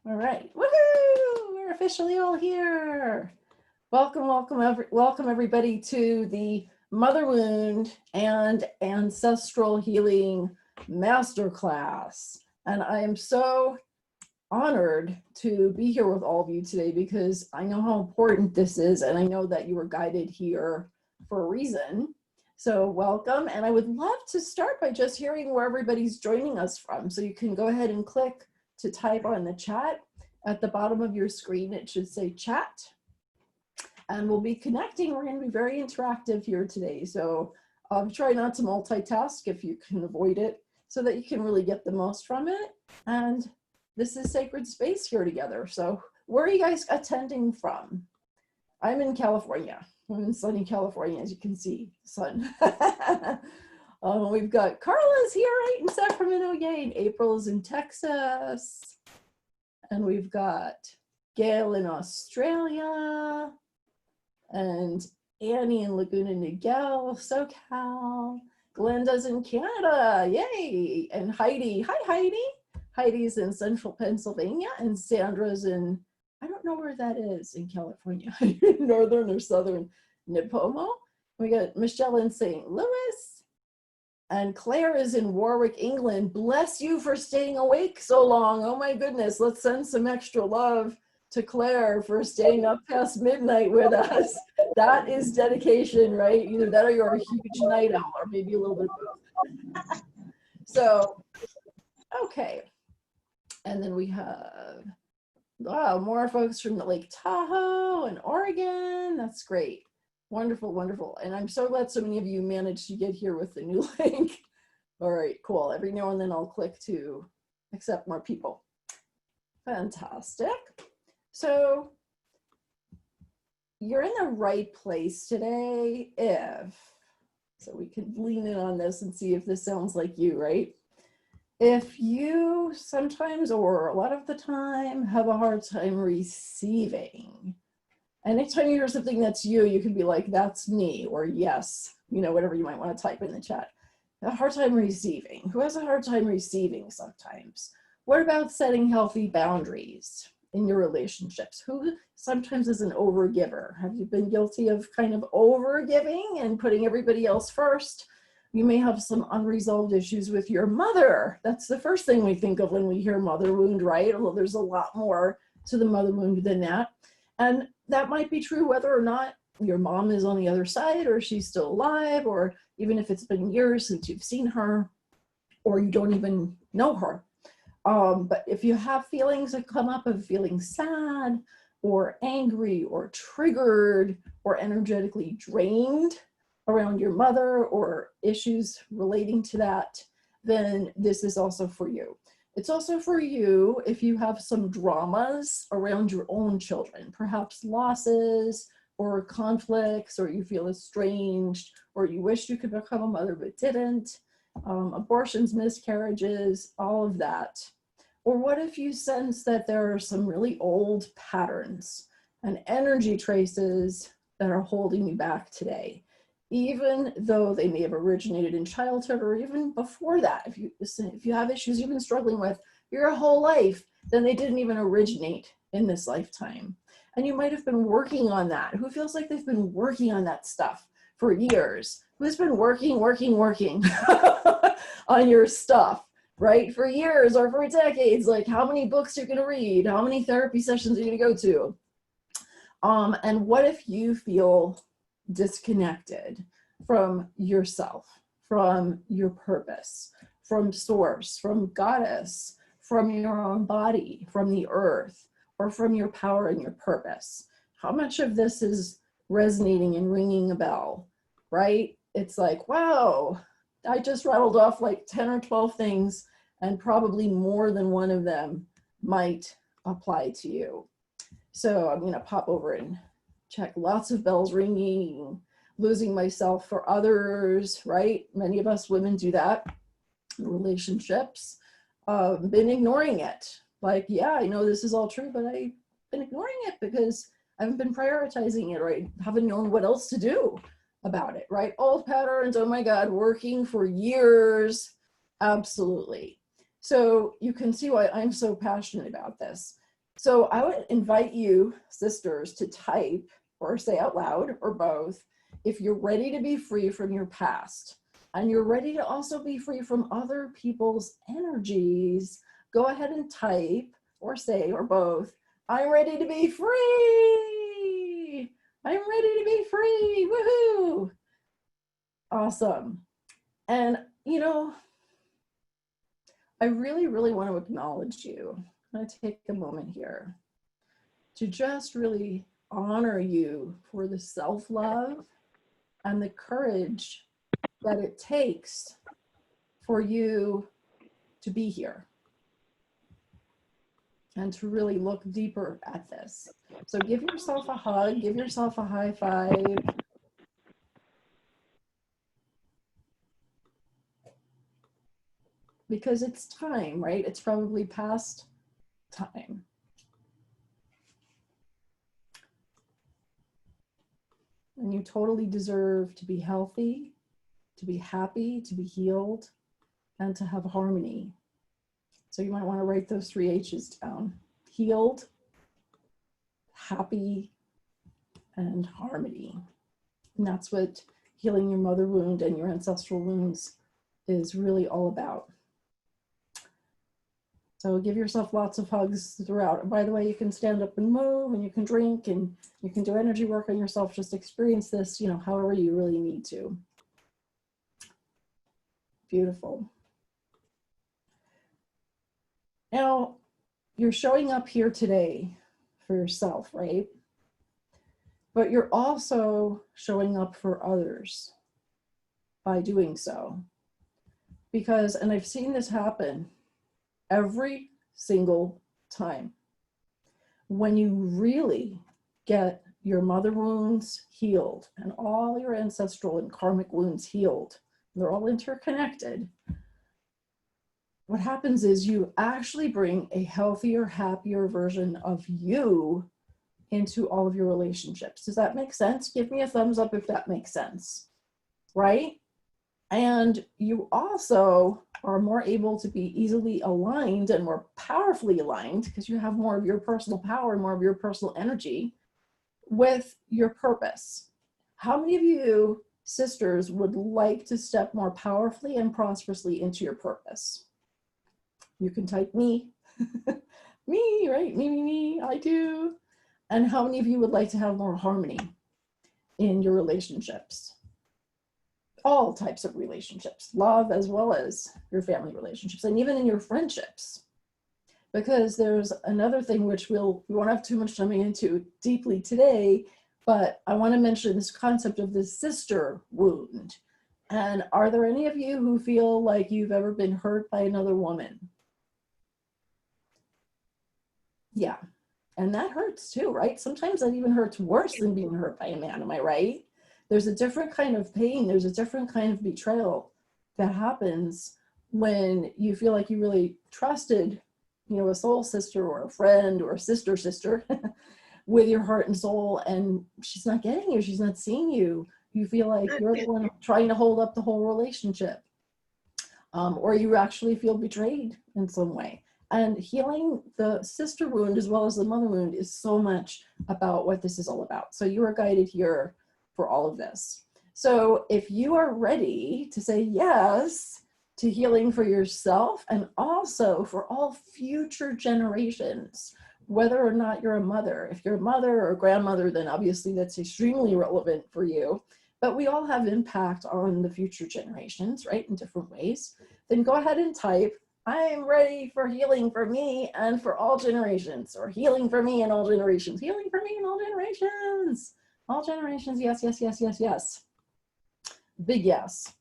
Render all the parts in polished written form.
All right. Woohoo! We're officially all here. Welcome everybody to the Mother Wound and Ancestral Healing Masterclass. And I am so honored to be here with all of you today because I know how important this is, and I know that you were guided here for a reason. So welcome, and I would love to start by just hearing where everybody's joining us from. So you can go ahead and click to type on the chat. At the bottom of your screen, it should say chat. And we'll be connecting. We're going to be very interactive here today. So try not to multitask if you can avoid it so that you can really get the most from it. And this is sacred space here together. So where are you guys attending from? I'm in California. I'm in sunny California, as you can see, sun. We've got Carla's here right in Sacramento, yay. And April's in Texas. And we've got Gail in Australia. And Annie in Laguna Niguel, SoCal. Glenda's in Canada, yay. And Heidi, hi Heidi. Heidi's in central Pennsylvania, and Sandra's in, I don't know where that is in California, northern or southern Nipomo. We got Michelle in St. Louis. And Claire is in Warwick, England. Bless you for staying awake so long. Oh my goodness, let's send some extra love to Claire for staying up past midnight with us. That is dedication, right? Either that or you're a huge night owl, or maybe a little bit of both. So, okay. And then we have, wow, more folks from Lake Tahoe and Oregon. That's great. Wonderful, wonderful. And I'm so glad so many of you managed to get here with the new link. All right, cool. Every now and then I'll click to accept more people. Fantastic. So you're in the right place today so we can lean in on this and see if this sounds like you, right? If you sometimes, or a lot of the time, have a hard time receiving, and anytime you hear something that's you, you can be like, that's me, or yes, you know, whatever you might want to type in the chat. A hard time receiving. Who has a hard time receiving sometimes? What about setting healthy boundaries in your relationships? Who sometimes is an overgiver? Have you been guilty of kind of overgiving and putting everybody else first? You may have some unresolved issues with your mother. That's the first thing we think of when we hear mother wound, right? Although there's a lot more to the mother wound than that. And that might be true whether or not your mom is on the other side, or she's still alive, or even if it's been years since you've seen her, or you don't even know her. But if you have feelings that come up of feeling sad, or angry, or triggered, or energetically drained around your mother, or issues relating to that, then this is also for you. It's also for you if you have some dramas around your own children, perhaps losses or conflicts, or you feel estranged, or you wish you could become a mother but didn't, abortions, miscarriages, all of that. Or what if you sense that there are some really old patterns and energy traces that are holding you back today, even though they may have originated in childhood or even before that. If you have issues you've been struggling with your whole life, then they didn't even originate in this lifetime. And you might have been working on that. Who feels like they've been working on that stuff for years? Who's been working on your stuff, right? For years or for decades, like how many books you're gonna read, how many therapy sessions you're gonna go to. And what if you feel disconnected from yourself, from your purpose, from source, from goddess, from your own body, from the earth, or from your power and your purpose? How much of this is resonating and ringing a bell, right? It's like, wow, I just rattled off like 10 or 12 things, and probably more than one of them might apply to you. So I'm gonna pop over and check. Lots of bells ringing, losing myself for others, right? Many of us women do that in relationships. Been ignoring it. Like, yeah, I know this is all true, but I've been ignoring it because I haven't been prioritizing it, right? Haven't known what else to do about it, right? Old patterns, oh my God, working for years. Absolutely. So you can see why I'm so passionate about this. So I would invite you, sisters, to type or say out loud or both if you're ready to be free from your past and you're ready to also be free from other people's energies. Go ahead and type or say or both, I'm ready to be free. I'm ready to be free. Woohoo. Awesome. And, you know, I really, really want to acknowledge you. I'm going to take a moment here to just really honor you for the self-love and the courage that it takes for you to be here and to really look deeper at this. So give yourself a hug, give yourself a high five. Because it's time, right? It's probably past time. And you totally deserve to be healthy, to be happy, to be healed, and to have harmony. So you might want to write those 3 H's down. Healed, happy, and harmony. And that's what healing your mother wound and your ancestral wounds is really all about. So give yourself lots of hugs throughout. By the way, you can stand up and move, and you can drink, and you can do energy work on yourself. Just experience this, you know, however you really need to. Beautiful. Now, you're showing up here today for yourself, right? But you're also showing up for others by doing so. Because, and I've seen this happen every single time. When you really get your mother wounds healed and all your ancestral and karmic wounds healed, they're all interconnected. What happens is you actually bring a healthier, happier version of you into all of your relationships. Does that make sense? Give me a thumbs up if that makes sense, right? And you also are more able to be easily aligned and more powerfully aligned because you have more of your personal power and more of your personal energy with your purpose. How many of you sisters would like to step more powerfully and prosperously into your purpose? You can type me. Me, right? Me, I do. And how many of you would like to have more harmony in your relationships? All types of relationships, love as well as your family relationships, and even in your friendships. Because there's another thing which we won't have too much time into deeply today, but I want to mention this concept of the sister wound. And are there any of you who feel like you've ever been hurt by another woman? Yeah, and that hurts too, right? Sometimes that even hurts worse than being hurt by a man, am I right? There's a different kind of pain, there's a different kind of betrayal that happens when you feel like you really trusted, you know, a soul sister or a friend or a sister with your heart and soul, and she's not getting you, she's not seeing you. You feel like you're the one trying to hold up the whole relationship. Or you actually feel betrayed in some way. And healing the sister wound as well as the mother wound is so much about what this is all about. So you are guided here for all of this. So if you are ready to say yes to healing for yourself and also for all future generations, whether or not you're a mother, if you're a mother or a grandmother, then obviously that's extremely relevant for you. But we all have impact on the future generations, right, in different ways. Then go ahead and type, I'm ready for healing for me and for all generations, or healing for me and all generations, healing for me and all generations. All generations, yes, yes, yes, yes, yes. Big yes.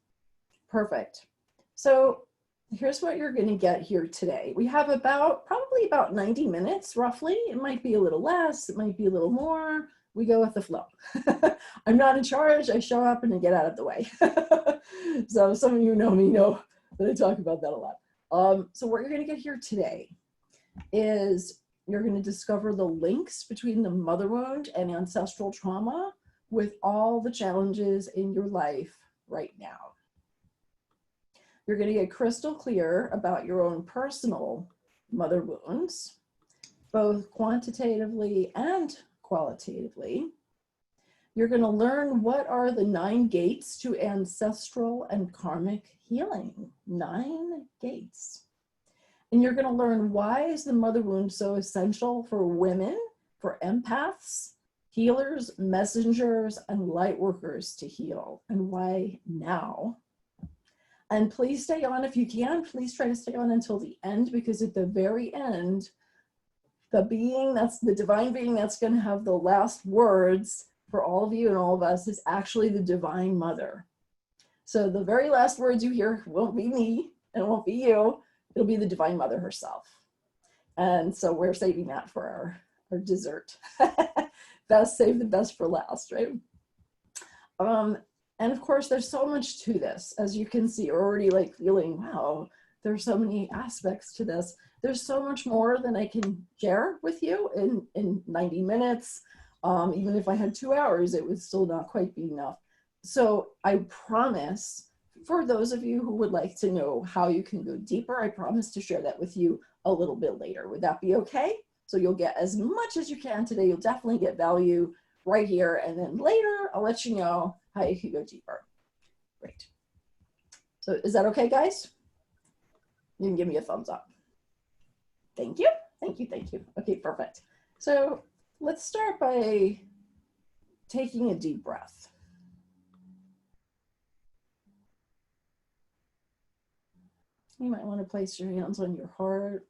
Perfect. So here's what you're going to get here today. We have probably about 90 minutes, roughly. It might be a little less, it might be a little more. We go with the flow. I'm not in charge. I show up and I get out of the way. So some of you know me know that I talk about that a lot. So what you're going to get here today is you're going to discover the links between the mother wound and ancestral trauma with all the challenges in your life right now. You're going to get crystal clear about your own personal mother wounds. both quantitatively and qualitatively. You're going to learn what are the 9 gates to ancestral and karmic healing. 9 gates. And you're going to learn why is the mother wound so essential for women, for empaths, healers, messengers, and light workers to heal, and why now. And please stay on if you can. Please try to stay on until the end, because at the very end, the divine being that's going to have the last words for all of you and all of us is actually the Divine Mother. So the very last words you hear won't be me and it won't be you. It'll be the Divine Mother herself. And so we're saving that for our dessert. Best save the best for last, right? And of course, there's so much to this. As you can see, you're already like feeling, wow, there's so many aspects to this. There's so much more than I can share with you in 90 minutes. Even if I had 2 hours, it would still not quite be enough. So I promise, for those of you who would like to know how you can go deeper, I promise to share that with you a little bit later. Would that be okay? So you'll get as much as you can today. You'll definitely get value right here. And then later, I'll let you know how you can go deeper. Great. So is that okay, guys? You can give me a thumbs up. Thank you. Thank you. Thank you. Okay, perfect. So let's start by taking a deep breath. You might want to place your hands on your heart.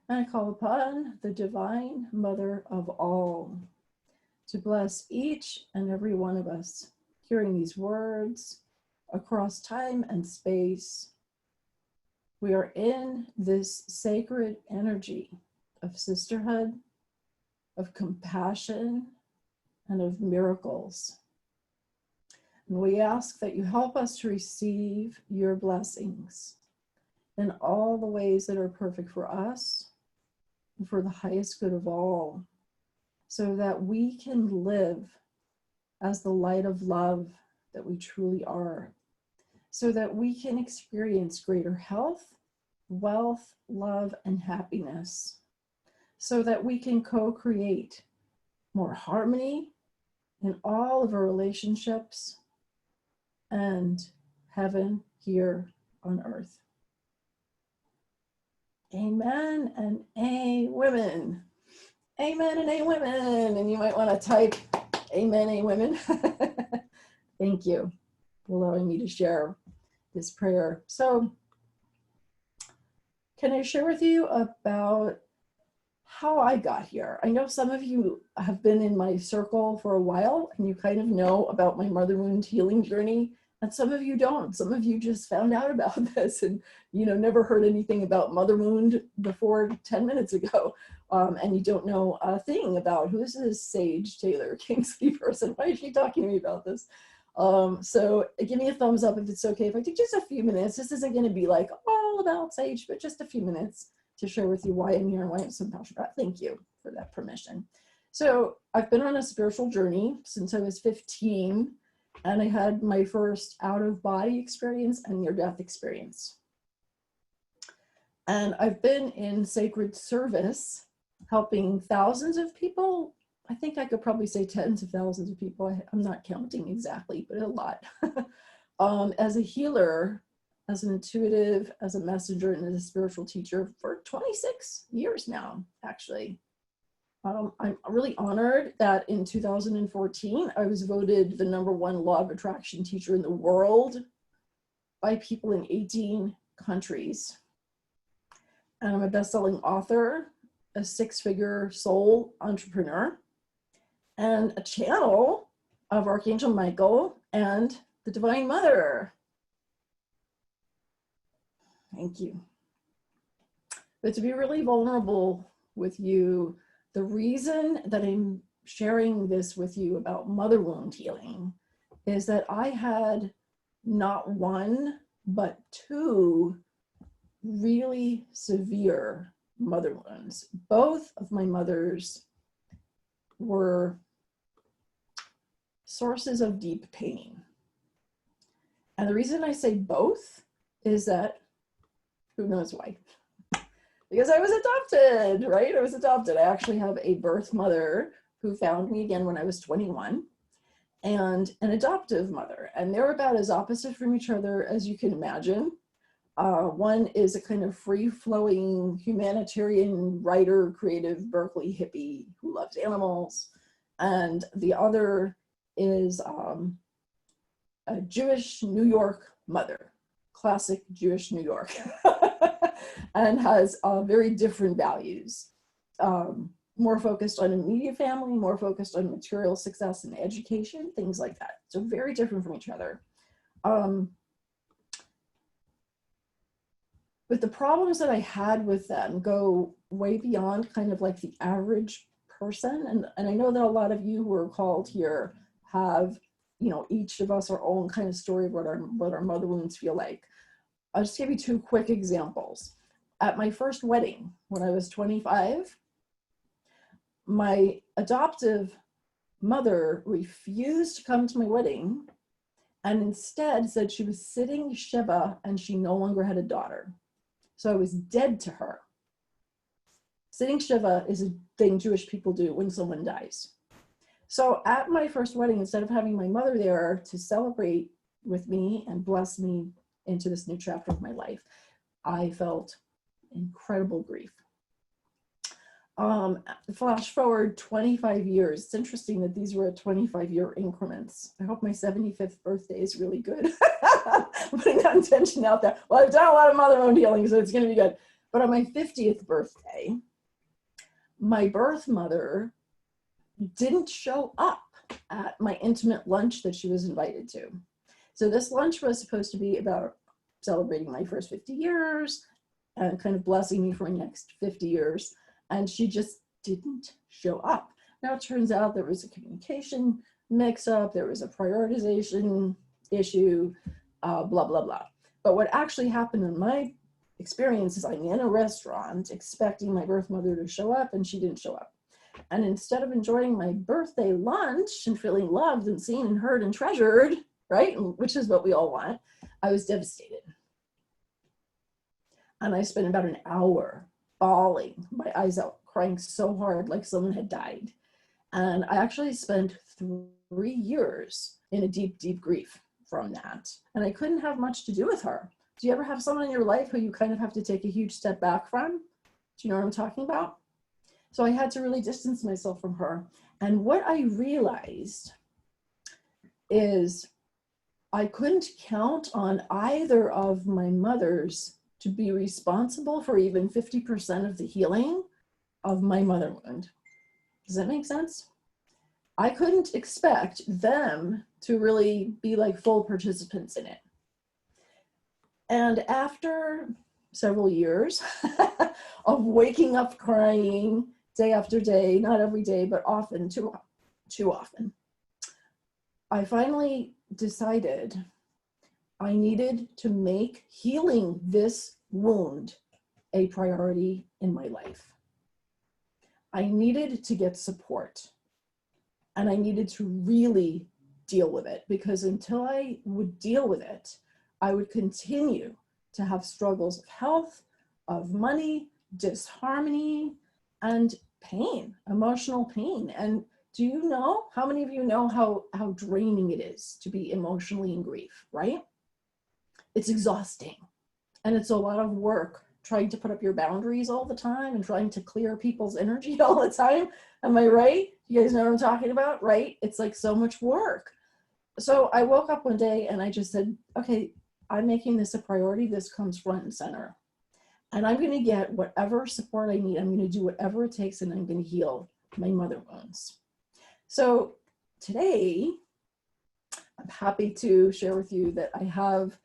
And I call upon the Divine Mother of all to bless each and every one of us hearing these words across time and space. We are in this sacred energy of sisterhood, of compassion, and of miracles. And we ask that you help us to receive your blessings in all the ways that are perfect for us and for the highest good of all, so that we can live as the light of love that we truly are, so that we can experience greater health, wealth, love, and happiness, so that we can co-create more harmony in all of our relationships and heaven here on earth. Amen and a women. Amen and a women. And you might want to type amen, a women. Thank you for allowing me to share this prayer. So can I share with you about how I got here? I know some of you have been in my circle for a while and you kind of know about my mother wound healing journey, and some of you don't. Some of you just found out about this and, you know, never heard anything about mother wound before 10 minutes ago. And you don't know a thing about who is this Sage Taylor Kingsley person? Why is she talking to me about this? So give me a thumbs up if it's okay if I take just a few minutes. This isn't going to be like all about Sage, but just a few minutes to share with you why I'm here and why I'm so passionate about it. Thank you for that permission. So I've been on a spiritual journey since I was 15, and I had my first out-of-body experience and near-death experience. And I've been in sacred service, helping thousands of people. I think I could probably say tens of thousands of people. I'm not counting exactly, but a lot. As a healer, as an intuitive, as a messenger, and as a spiritual teacher for 26 years now, actually. I'm really honored that in 2014, I was voted the #1 law of attraction teacher in the world by people in 18 countries. And I'm a best-selling author, a 6-figure soul entrepreneur, and a channel of Archangel Michael and the Divine Mother. Thank you. But to be really vulnerable with you, the reason that I'm sharing this with you about mother wound healing is that I had not 1, but 2 really severe mother wounds. Both of my mothers were sources of deep pain. And the reason I say both is that Who knows why? Because I was adopted, right? I was adopted. I actually have a birth mother who found me again when I was 21, and an adoptive mother. And they're about as opposite from each other as you can imagine. One is a kind of free-flowing humanitarian writer, creative Berkeley hippie who loves animals. And the other is a Jewish New York mother, classic Jewish New York, and has very different values. More focused on immediate family, more focused on material success and education, things like that. So very different from each other. But the problems that I had with them go way beyond kind of like the average person. And I know that a lot of you who are called here have, you know, each of us our own kind of story of what our mother wounds feel like. I'll just give you two quick examples. At my first wedding, when I was 25, my adoptive mother refused to come to my wedding and instead said she was sitting Shiva and she no longer had a daughter. So I was dead to her. Sitting Shiva is a thing Jewish people do when someone dies. So at my first wedding, instead of having my mother there to celebrate with me and bless me into this new chapter of my life, I felt incredible grief. Flash forward 25 years. It's interesting that these were at 25-year increments. I hope my 75th birthday is really good. I'm putting that intention out there. Well, I've done a lot of mother-owned healing, so it's going to be good. But on my 50th birthday, my birth mother didn't show up at my intimate lunch that she was invited to. So this lunch was supposed to be about celebrating my first 50 years and kind of blessing me for my next 50 years. And she just didn't show up. Now it turns out there was a communication mix-up, there was a prioritization issue, blah, blah, blah. But what actually happened in my experience is I'm in a restaurant expecting my birth mother to show up, and she didn't show up. And instead of enjoying my birthday lunch and feeling loved and seen and heard and treasured, right, which is what we all want, I was devastated. And I spent about an hour bawling my eyes out, crying so hard like someone had died. And I actually spent 3 years in a deep, deep grief from that. And I couldn't have much to do with her. Do you ever have someone in your life who you kind of have to take a huge step back from? Do you know what I'm talking about? So I had to really distance myself from her. And what I realized is I couldn't count on either of my mothers to be responsible for even 50% of the healing of my mother wound. Does that make sense? I couldn't expect them to really be like full participants in it. And after several years of waking up crying day after day, not every day, but often, too often, I finally decided I needed to make healing this wound a priority in my life. I needed to get support, and I needed to really deal with it, because until I would deal with it, I would continue to have struggles of health, of money, disharmony, and pain, emotional pain. And do you know, how many of you know how draining it is to be emotionally in grief, right? It's exhausting. And it's a lot of work trying to put up your boundaries all the time and trying to clear people's energy all the time. Am I right? You guys know what I'm talking about, right? It's like so much work. So I woke up one day and I just said, okay, I'm making this a priority. This comes front and center. And I'm going to get whatever support I need. I'm going to do whatever it takes, and I'm going to heal my mother wounds. So today, I'm happy to share with you that I have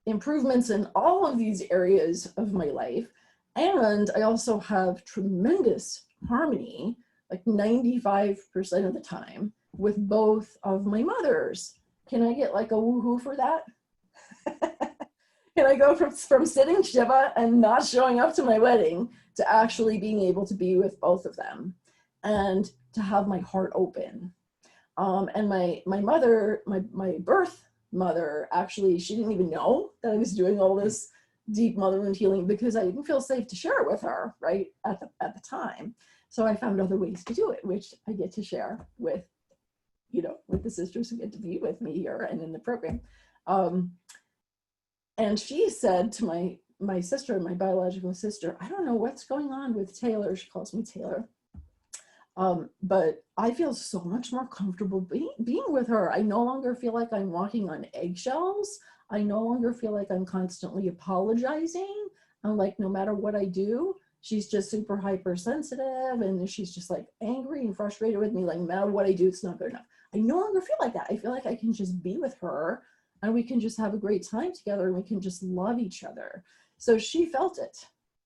improvements in all of these areas of my life. And I also have tremendous harmony, like 95% of the time, with both of my mothers. Can I get like a woohoo for that? Can I go from sitting Shiva and not showing up to my wedding to actually being able to be with both of them and to have my heart open? And my mother, my birth mother, actually, she didn't even know that I was doing all this deep mother wound healing because I didn't feel safe to share it with her, right, at the time. So I found other ways to do it, which I get to share with, you know, with the sisters who get to be with me here and in the program. And she said to my sister, my biological sister, I don't know what's going on with Taylor. She calls me Taylor. But I feel so much more comfortable being with her. I no longer feel like I'm walking on eggshells. I no longer feel like I'm constantly apologizing. I'm like, no matter what I do, she's just super hypersensitive and she's just like angry and frustrated with me. Like, no matter what I do, it's not good enough. I no longer feel like that. I feel like I can just be with her and we can just have a great time together and we can just love each other. So she felt it,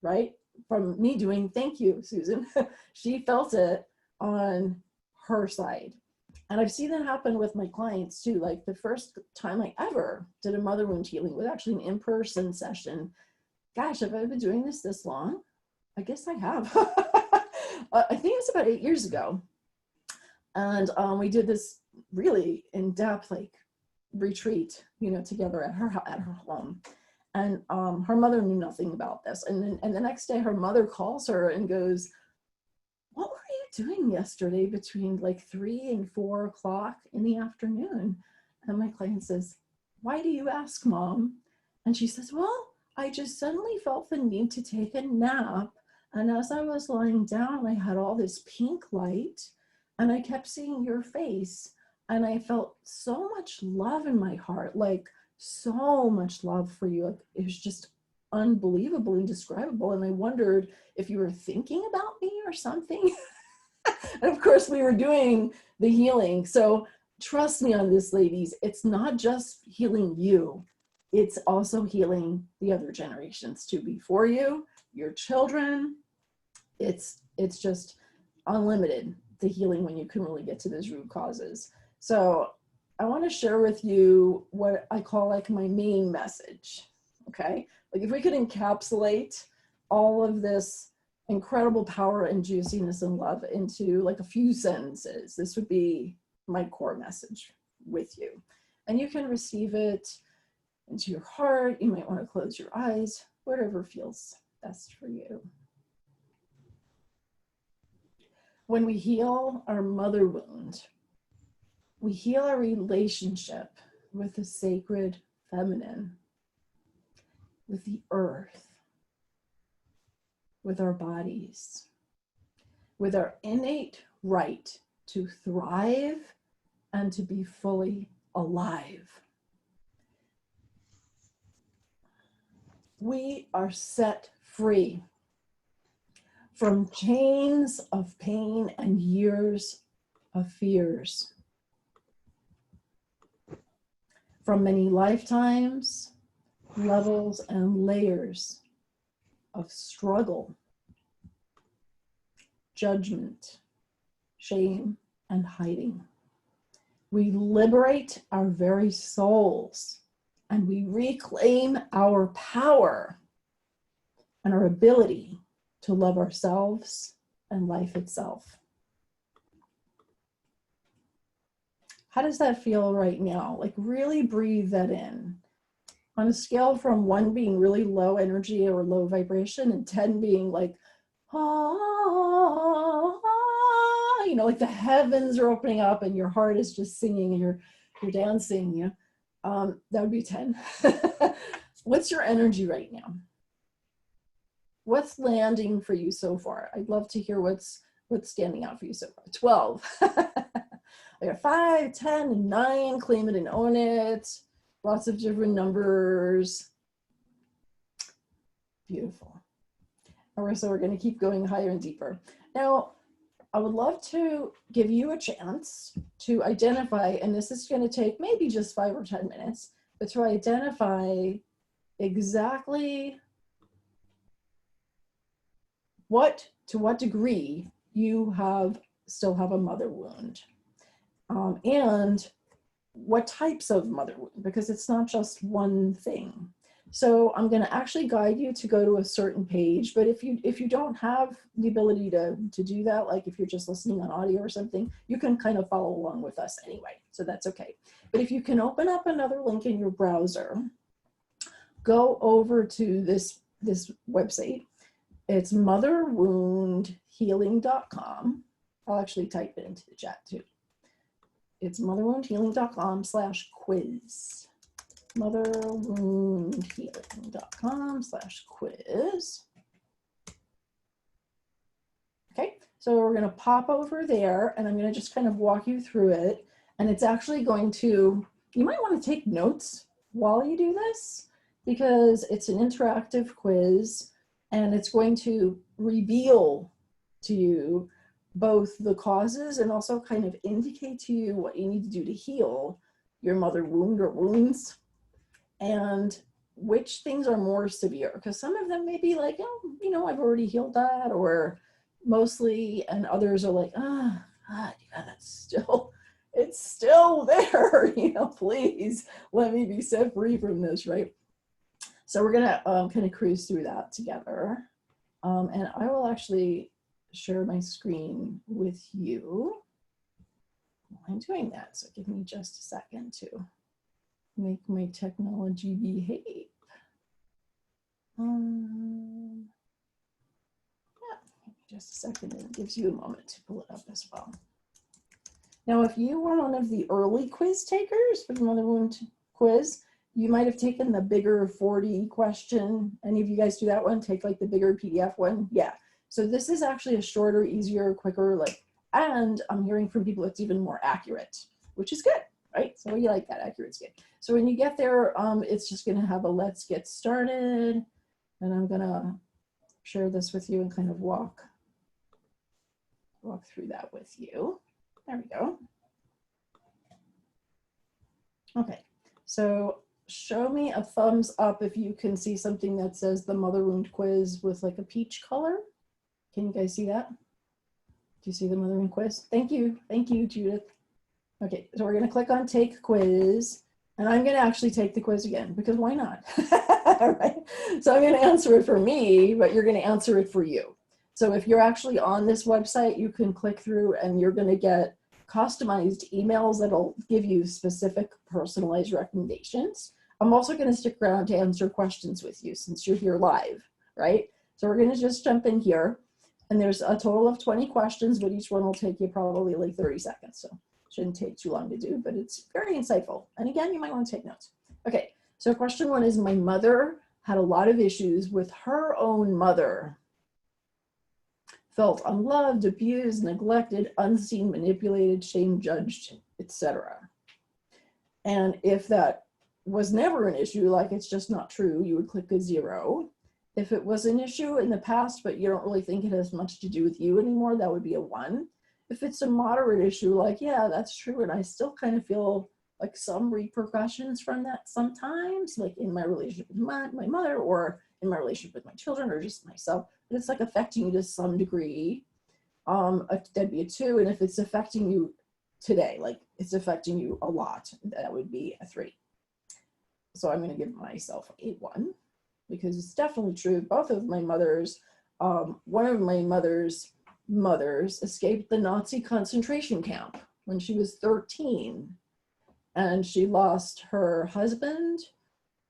right? From me doing, thank you, Susan. She felt it on her side. And I've seen that happen with my clients too. Like the first time I ever did a mother wound healing was actually an in-person session. Gosh, have I been doing this long? I guess I have. I think it was about 8 years ago. And we did this really in-depth like retreat, you know, together at her home. And her mother knew nothing about this. And the next day her mother calls her and goes, what were you doing yesterday between like 3 and 4 o'clock in the afternoon? And my client says, why do you ask, Mom? And she says, well, I just suddenly felt the need to take a nap. And as I was lying down, I had all this pink light and I kept seeing your face. And I felt so much love in my heart, like so much love for you. It was just unbelievable, indescribable. And I wondered if you were thinking about me or something. And of course we were doing the healing. So trust me on this, ladies, it's not just healing you, it's also healing the other generations too before you, your children. It's just unlimited, the healing, when you can really get to those root causes. So I want to share with you what I call like my main message. Okay, like if we could encapsulate all of this incredible power and juiciness and love into like a few sentences, this would be my core message with you. And you can receive it into your heart. You might want to close your eyes, whatever feels best for you. When we heal our mother wound, we heal our relationship with the sacred feminine, with the earth, with our bodies, with our innate right to thrive and to be fully alive. We are set free from chains of pain and years of fears, from many lifetimes, levels, and layers of struggle, judgment, shame, and hiding. We liberate our very souls and we reclaim our power and our ability to love ourselves and life itself. How does that feel right now? Like really breathe that in. On a scale from 1 being really low energy or low vibration and 10 being like, ah, you know, like the heavens are opening up and your heart is just singing and you're dancing, you know, that would be 10. What's your energy right now? What's landing for you so far? I'd love to hear what's standing out for you so far. 12. I got 5, 10, and 9. Claim it and own it. Lots of different numbers. Beautiful. All right, so we're going to keep going higher and deeper. Now, I would love to give you a chance to identify, and this is going to take maybe just 5 or 10 minutes, but to identify exactly to what degree you still have a mother wound. And what types of mother wound, because it's not just one thing. So I'm going to actually guide you to go to a certain page, but if you don't have the ability to do that, like if you're just listening on audio or something, you can kind of follow along with us anyway, so that's okay. But if you can open up another link in your browser, go over to this website. It's motherwoundhealing.com. I'll actually type it into the chat too. It's motherwoundhealing.com/quiz. motherwoundhealing.com/quiz. Okay, so we're going to pop over there and I'm going to just kind of walk you through it. And it's actually going to, you might want to take notes while you do this because it's an interactive quiz and it's going to reveal to you both the causes and also kind of indicate to you what you need to do to heal your mother wound or wounds and which things are more severe, because some of them may be like, oh, you know, I've already healed that, or mostly, and others are like, ah, God, yeah, that's still, it's still there, you know, please let me be set free from this, right? So we're gonna kind of cruise through that together. And I will actually share my screen with you while I'm doing that. So give me just a second to make my technology behave. Yeah, just a second, and it gives you a moment to pull it up as well. Now, if you were one of the early quiz takers for the Mother Wound quiz, you might have taken the bigger 40 question. Any of you guys do that one? Take like the bigger PDF one? Yeah. So this is actually a shorter, easier, quicker, like, and I'm hearing from people it's even more accurate, which is good, right? So you like that, accurate skin. So when you get there, it's just gonna have a let's get started. And I'm gonna share this with you and kind of walk through that with you. There we go. Okay, so show me a thumbs up if you can see something that says the Mother Wound quiz with like a peach color. Can you guys see that? Do you see the Mother Wound quiz? Thank you, Judith. Okay, so we're gonna click on take quiz, and I'm gonna actually take the quiz again, because why not? All right, so I'm gonna answer it for me, but you're gonna answer it for you. So if you're actually on this website, you can click through and you're gonna get customized emails that'll give you specific personalized recommendations. I'm also gonna stick around to answer questions with you since you're here live, right? So we're gonna just jump in here, and there's a total of 20 questions, but each one will take you probably like 30 seconds. So shouldn't take too long to do, but it's very insightful. And again, you might want to take notes. Okay, so question one is, my mother had a lot of issues with her own mother. Felt unloved, abused, neglected, unseen, manipulated, shamed, judged, etc. And if that was never an issue, like it's just not true, you would click a 0. If it was an issue in the past, but you don't really think it has much to do with you anymore, that would be a 1. If it's a moderate issue, like, yeah, that's true, and I still kind of feel like some repercussions from that sometimes, like in my relationship with my mother, or in my relationship with my children, or just myself, but it's like affecting you to some degree, that'd be a 2. And if it's affecting you today, like it's affecting you a lot, that would be a 3. So I'm going to give myself a 1, because it's definitely true. Both of my mothers, one of my mothers escaped the Nazi concentration camp when she was 13, and she lost her husband,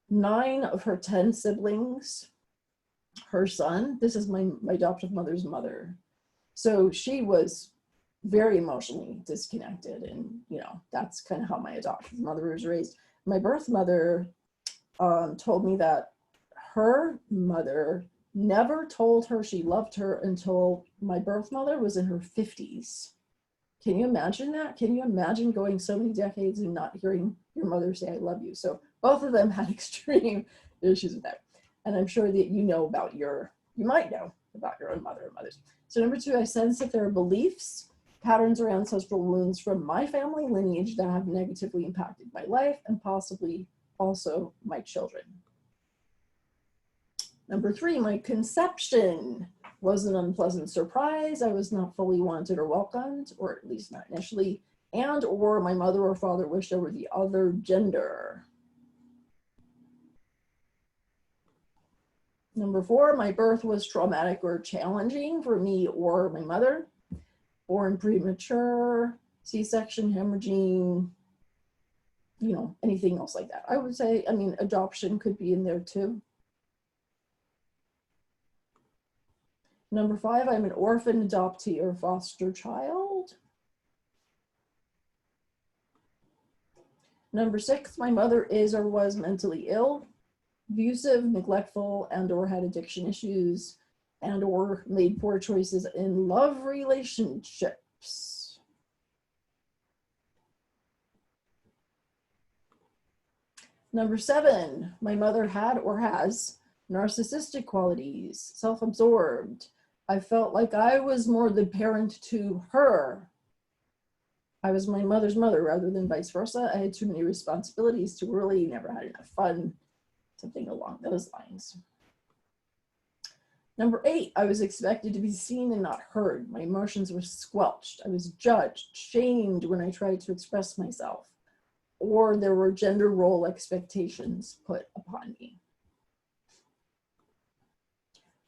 9 of her 10 siblings, her son. This is my adoptive mother's mother. So she was very emotionally disconnected, and you know, that's kind of how my adoptive mother was raised. My birth mother told me that her mother never told her she loved her until my birth mother was in her 50s. Can you imagine that? Can you imagine going so many decades and not hearing your mother say, I love you? So both of them had extreme issues with that. And I'm sure that you know about you might know about your own mother and mothers. So number 2, I sense that there are beliefs, patterns or ancestral wounds from my family lineage that have negatively impacted my life and possibly also my children. Number 3, my conception was an unpleasant surprise. I was not fully wanted or welcomed, or at least not initially, and or my mother or father wished I were the other gender. Number 4, my birth was traumatic or challenging for me or my mother. Born premature, C-section, hemorrhaging, you know, anything else like that. I would say, I mean, adoption could be in there too. Number 5, I'm an orphan, adoptee, or foster child. Number 6, my mother is or was mentally ill, abusive, neglectful, and or had addiction issues, and or made poor choices in love relationships. Number 7, my mother had or has narcissistic qualities, self-absorbed. I felt like I was more the parent to her. I was my mother's mother rather than vice versa. I had too many responsibilities to really, never had enough fun, something along those lines. Number 8, I was expected to be seen and not heard. My emotions were squelched. I was judged, shamed when I tried to express myself, or there were gender role expectations put upon me.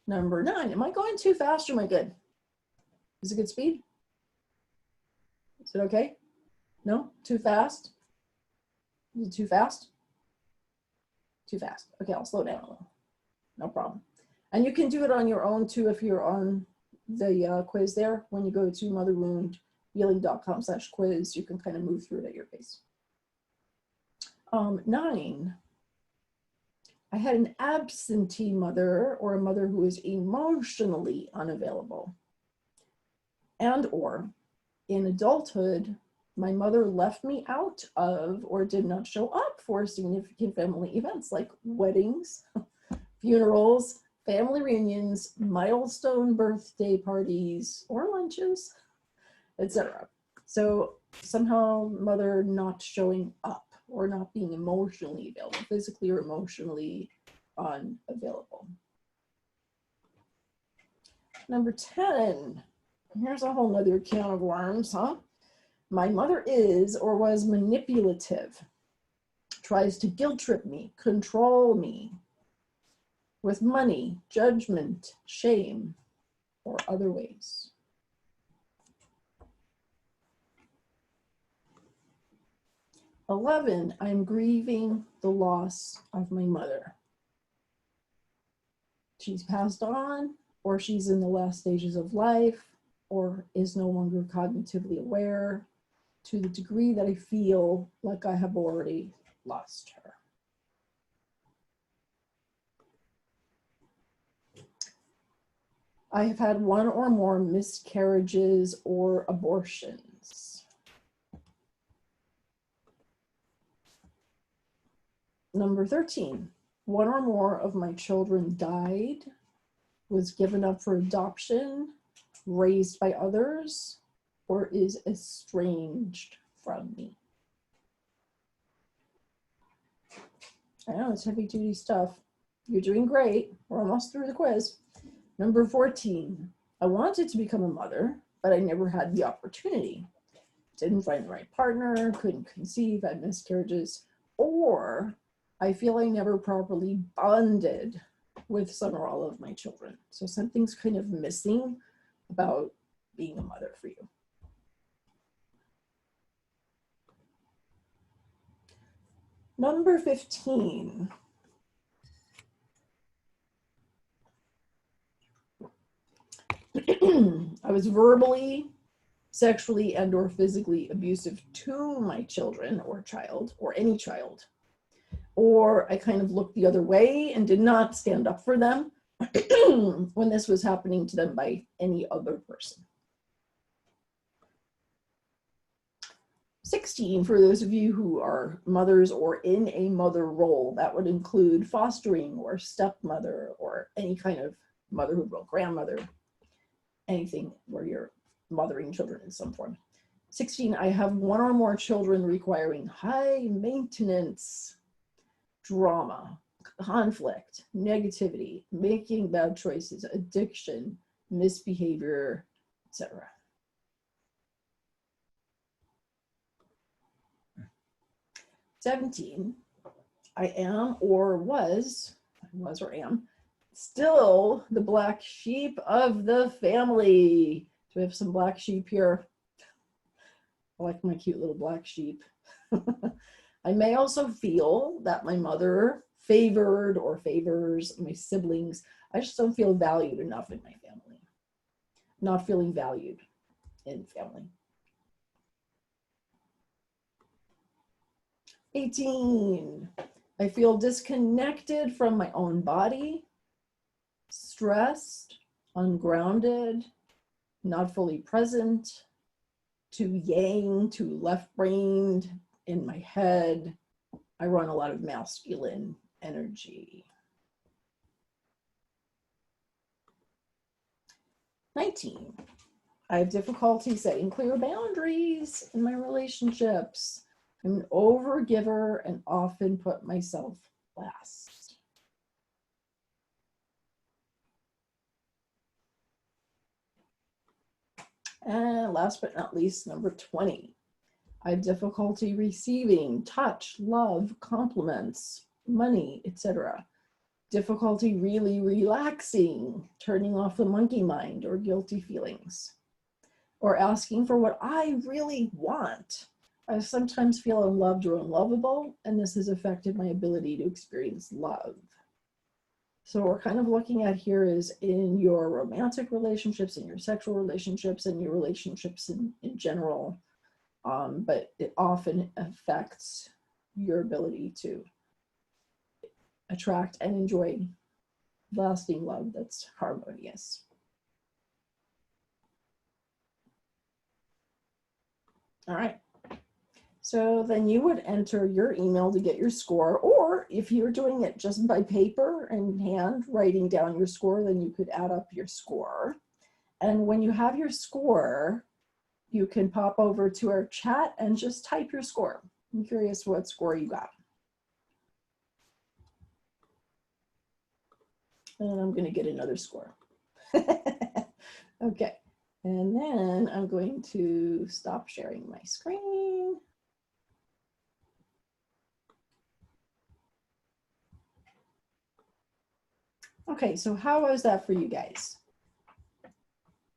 Number 9, am I going too fast or am I good? Is it good speed? Is it okay? No? Too fast? Is it too fast? Too fast. Okay, I'll slow down a little. No problem. And you can do it on your own too if you're on the quiz there. When you go to motherwoundhealing.com/quiz, you can kind of move through it at your pace. 9, I had an absentee mother, or a mother who was emotionally unavailable. And or in adulthood, my mother left me out of or did not show up for significant family events like weddings, funerals, family reunions, milestone birthday parties, or lunches, etc. So somehow mother not showing up or not being emotionally available, physically or emotionally unavailable. Number 10, here's a whole nother can of worms, huh? My mother is or was manipulative, tries to guilt trip me, control me with money, judgment, shame, or other ways. "11, I'm grieving the loss of my mother. She's passed on, or she's in the last stages of life, or is no longer cognitively aware to the degree that I feel like I have already lost her." I have had 1 or more miscarriages or abortions. Number 13, 1 or more of my children died, was given up for adoption, raised by others, or is estranged from me. I know it's heavy duty stuff. You're doing great. We're almost through the quiz. Number 14, I wanted to become a mother, but I never had the opportunity. Didn't find the right partner, couldn't conceive, had miscarriages, or I feel I never properly bonded with some or all of my children. So something's kind of missing about being a mother for you. Number 15. I was verbally, sexually, and or physically abusive to my children or child or any child. Or I kind of looked the other way and did not stand up for them when this was happening to them by any other person. 16, for those of you who are mothers or in a mother role, that would include fostering or stepmother or any kind of motherhood role, grandmother, anything where you're mothering children in some form. 16, I have 1 or more children requiring high maintenance, drama, conflict, negativity, making bad choices, addiction, misbehavior, etc. 17, I am or was or am, still the black sheep of the family. Do we have some black sheep here? I like my cute little black sheep. I may also feel that my mother favored or favors my siblings. I just don't feel valued enough in my family. Not feeling valued in family. 18. I feel disconnected from my own body, stressed, ungrounded, not fully present, too yang, too left-brained in my head. I run a lot of masculine energy. 19. I have difficulty setting clear boundaries in my relationships. I'm an overgiver and often put myself last. And last but not least, number 20. I have difficulty receiving touch, love, compliments, money, etc. Difficulty really relaxing, turning off the monkey mind or guilty feelings, or asking for what I really want. I sometimes feel unloved or unlovable, and this has affected my ability to experience love. So what we're kind of looking at here is in your romantic relationships, in your sexual relationships, and your relationships in general, but it often affects your ability to attract and enjoy lasting love that's harmonious. All right. So then you would enter your email to get your score, or if you're doing it just by paper and hand, writing down your score, then you could add up your score. And when you have your score, you can pop over to our chat and just type your score. I'm curious what score you got. And I'm going to get another score. Okay. And then I'm going to stop sharing my screen. Okay, so how was that for you guys?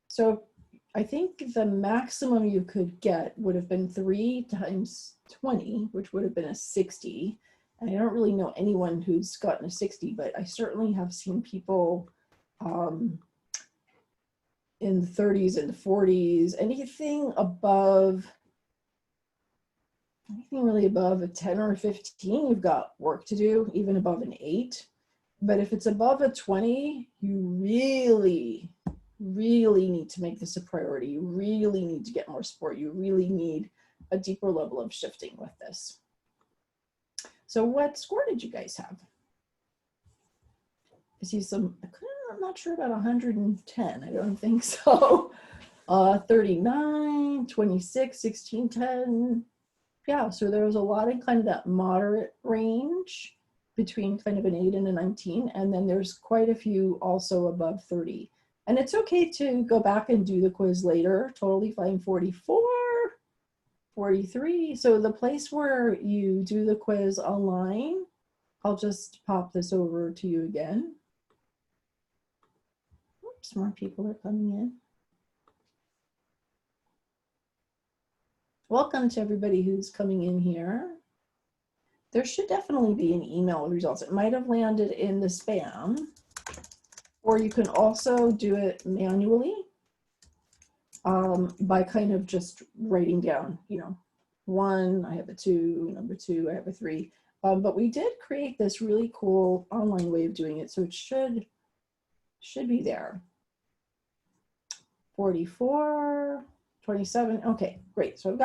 So I think the maximum you could get would have been 3 times 20, which would have been a 60. And I don't really know anyone who's gotten a 60, but I certainly have seen people in the 30s and the 40s. Anything really above a 10 or a 15, you've got work to do, even above an 8. But if it's above a 20, you really need to make this a priority. You really need to get more support. You really need a deeper level of shifting with this. So what score did you guys have? I see some, I'm not sure about 110. I don't think so. 39, 26, 16, 10. Yeah, so there was a lot in kind of that moderate range between kind of an 8 and a 19. And then there's quite a few also above 30. And it's okay to go back and do the quiz later. Totally fine. 44, 43. So the place where you do the quiz online, I'll just pop this over to you again. Oops, more people are coming in. Welcome to everybody who's coming in here. There should definitely be an email results. It might have landed in the spam, or you can also do it manually by kind of just writing down, you know, 1, I have a 2, number 2, I have a 3. But we did create this really cool online way of doing it, so it should be there. 44, 27. Okay, great. So I've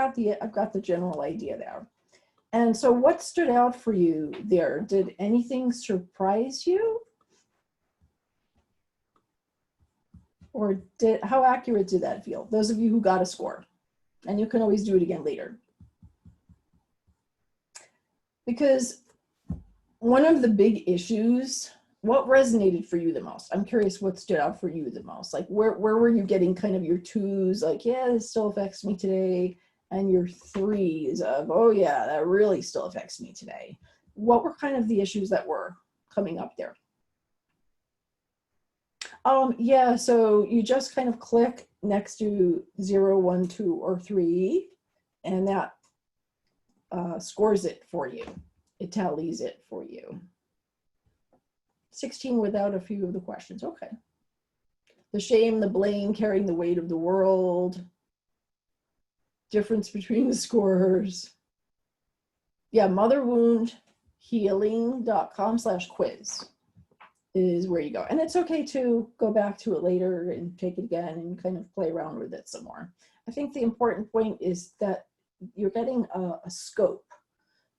got the general idea there. And so what stood out for you there? Did anything surprise you? Or how accurate did that feel? Those of you who got a score, and you can always do it again later. Because one of the big issues, what resonated for you the most? I'm curious what stood out for you the most. Like where were you getting kind of your 2s, like, yeah, this still affects me today, and your 3s of, oh yeah, that really still affects me today. What were kind of the issues that were coming up there? Yeah, so you just kind of click next to 0, 1, 2, or 3, and that scores it for you. It tallies it for you. 16 without a few of the questions. Okay. The shame, the blame, carrying the weight of the world. Difference between the scores. Yeah, motherwoundhealing.com/quiz is where you go. And it's okay to go back to it later and take it again and kind of play around with it some more. I think the important point is that you're getting a scope,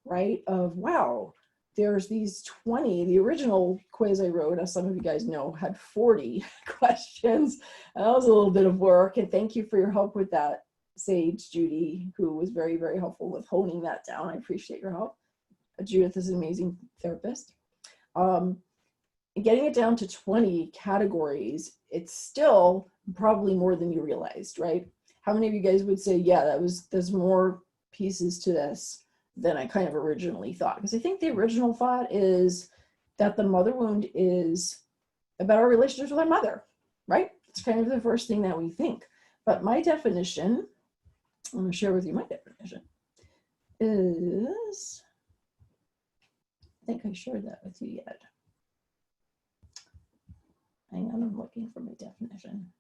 right? Of, wow, there's these 20, the original quiz I wrote, as some of you guys know, had 40 questions. That was a little bit of work. And thank you for your help with that, Sage Judy, who was very, very helpful with honing that down. I appreciate your help. Judith is an amazing therapist. Getting it down to 20 categories, it's still probably more than you realized, right? How many of you guys would say, yeah, there's more pieces to this than I kind of originally thought? Because I think the original thought is that the mother wound is about our relationships with our mother, right? It's kind of the first thing that we think. But my definition, I'm going to share with you my definition, is, I think I shared that with you yet. Hang on, I'm looking for my definition.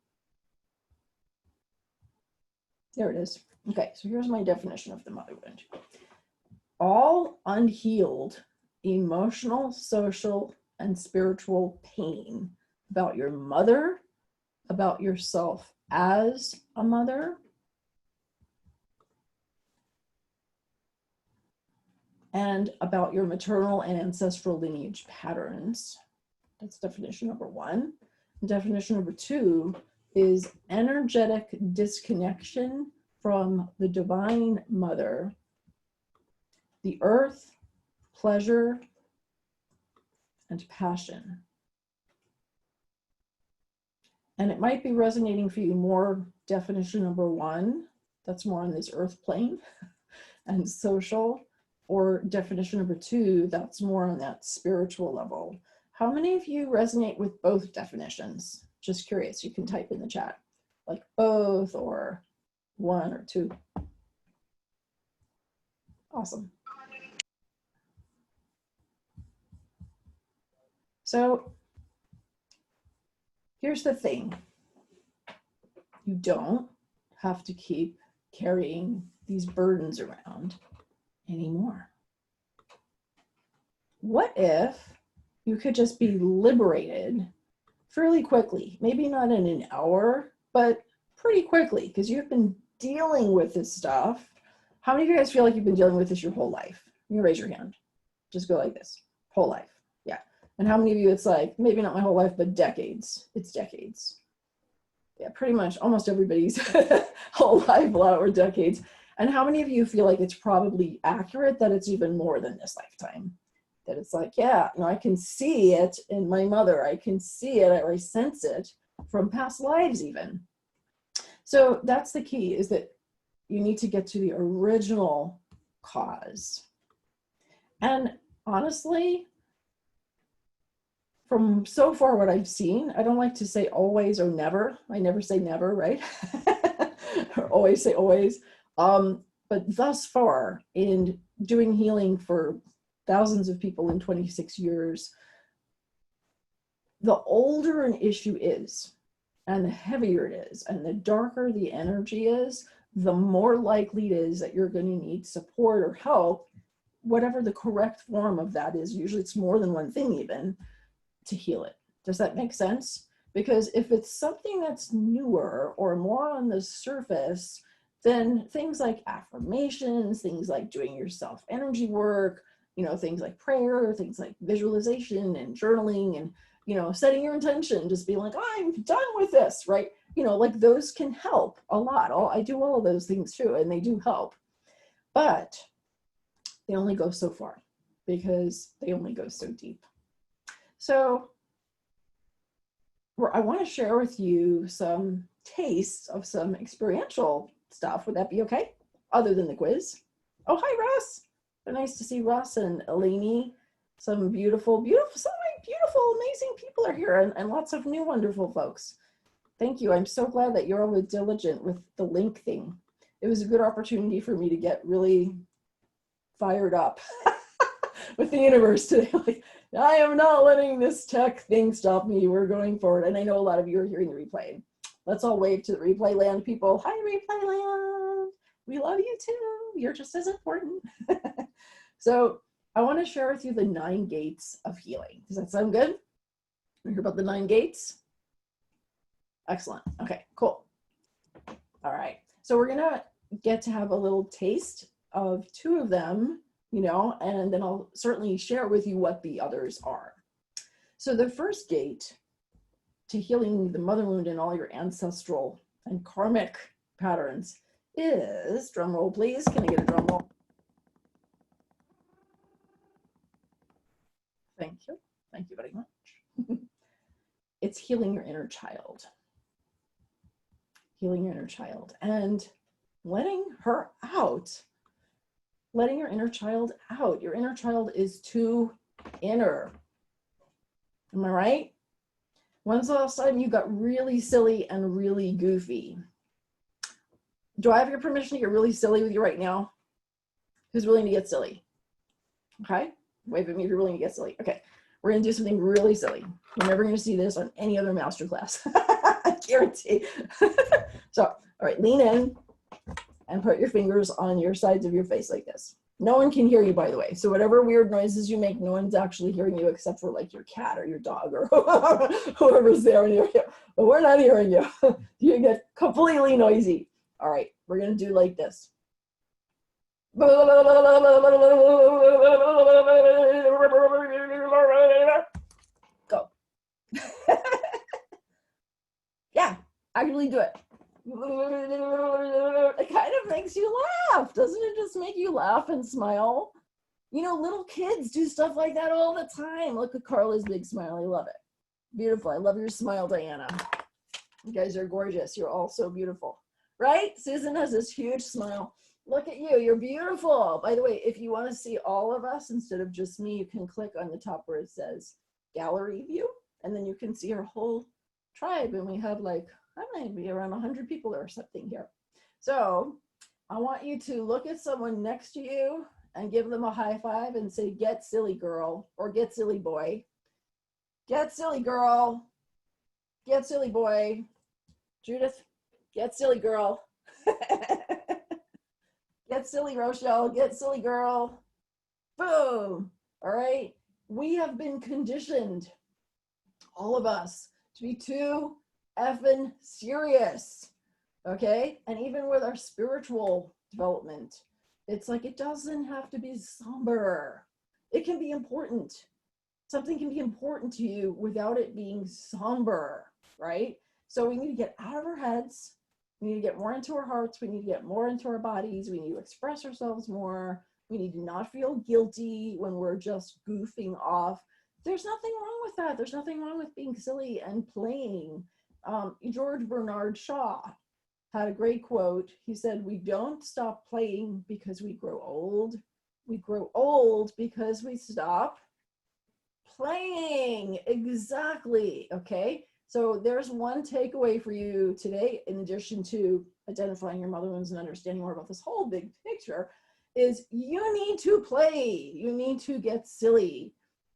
There it is. Okay, so here's my definition of the mother wound. All unhealed emotional, social, and spiritual pain about your mother, about yourself as a mother, and about your maternal and ancestral lineage patterns. That's definition number one. Definition number two is energetic disconnection from the divine mother, the earth, pleasure, and passion. And it might be resonating for you more definition number one, that's more on this earth plane and social, or definition number two, that's more on that spiritual level. How many of you resonate with both definitions? Just curious, you can type in the chat, like both or one or two. Awesome. So here's the thing. You don't have to keep carrying these burdens around anymore. What if you could just be liberated fairly quickly? Maybe not in an hour, but pretty quickly, because you've been dealing with this stuff. How many of you guys feel like you've been dealing with this your whole life? You can raise your hand. Just go like this. Whole life. Yeah. And how many of you it's like, maybe not my whole life, but decades? It's decades. Yeah, pretty much almost everybody's whole life, or decades. And how many of you feel like it's probably accurate that it's even more than this lifetime? That it's like, yeah, you know, I can see it in my mother. I can see it, or I sense it from past lives even. So that's the key, is that you need to get to the original cause. And honestly, from so far what I've seen, I don't like to say always or never. I never say never, right? Or always say always. But thus far, in doing healing for thousands of people in 26 years, the older an issue is, and the heavier it is, and the darker the energy is, the more likely it is that you're going to need support or help, whatever the correct form of that is. Usually it's more than one thing even, to heal it. Does that make sense? Because if it's something that's newer or more on the surface, then things like affirmations, things like doing your self energy work, you know, things like prayer, things like visualization and journaling, and, you know, setting your intention, just being like, I'm done with this, right? You know, like those can help a lot. I do all of those things too, and they do help, but they only go so far, because they only go so deep. So I want to share with you some tastes of some experiential stuff. Would that be okay? Other than the quiz. Oh, hi, Russ. So nice to see Russ and Eleni. Some beautiful, amazing people are here, and lots of new wonderful folks. Thank you. I'm so glad that you're all diligent with the link thing. It was a good opportunity for me to get really fired up with the universe today. Like, I am not letting this tech thing stop me. We're going forward. And I know a lot of you are hearing the replay. Let's all wave to the replay land people. Hi, replay land. We love you too. You're just as important. So I want to share with you the 9 gates of healing. Does that sound good? You hear about the 9 gates? Excellent. Okay, cool. All right. So we're going to get to have a little taste of 2 of them, you know, and then I'll certainly share with you what the others are. So the first gate to healing the mother wound and all your ancestral and karmic patterns is, drum roll please, can I get a drum roll? Thank you very much. It's healing your inner child. Healing your inner child and letting her out. Letting your inner child out. Your inner child is too inner. Am I right? When's the last time you got really silly and really goofy? Do I have your permission to get really silly with you right now? Who's willing to get silly? Okay, wave at me if you're willing to get silly. Okay, we're gonna do something really silly. You're never gonna see this on any other masterclass. I guarantee. So, all right, lean in and put your fingers on your sides of your face like this. No one can hear you, by the way. So whatever weird noises you make, no one's actually hearing you except for like your cat or your dog or whoever's there in your ear. But we're not hearing you. You get completely noisy. All right, we're gonna do like this. Go. Yeah, actually do it. It kind of makes you laugh. Doesn't it just make you laugh and smile? You know, little kids do stuff like that all the time. Look at Carla's big smile. I love it. Beautiful. I love your smile, Diana. You guys are gorgeous. You're all so beautiful. Right? Susan has this huge smile. Look at you. You're beautiful. By the way, if you want to see all of us instead of just me, you can click on the top where it says gallery view, and then you can see our whole tribe. And we have like, I might be around 100 people or something here. So I want you to look at someone next to you and give them a high five and say, get silly girl, or get silly boy. Get silly girl. Get silly boy. Judith, get silly girl. Get silly Rochelle, get silly girl. Boom. All right. We have been conditioned, all of us, to be too effing serious. Okay. And even with our spiritual development, it's like it doesn't have to be somber. It can be important. Something can be important to you without it being somber, right? So we need to get out of our heads. We need to get more into our hearts. We need to get more into our bodies. We need to express ourselves more. We need to not feel guilty when we're just goofing off. There's nothing wrong with that. There's nothing wrong with being silly and playing. George Bernard Shaw had a great quote. He said, we don't stop playing because we grow old. We grow old because we stop playing. Exactly. Okay. So there's one takeaway for you today, in addition to identifying your mother wounds and understanding more about this whole big picture, is you need to play. You need to get silly.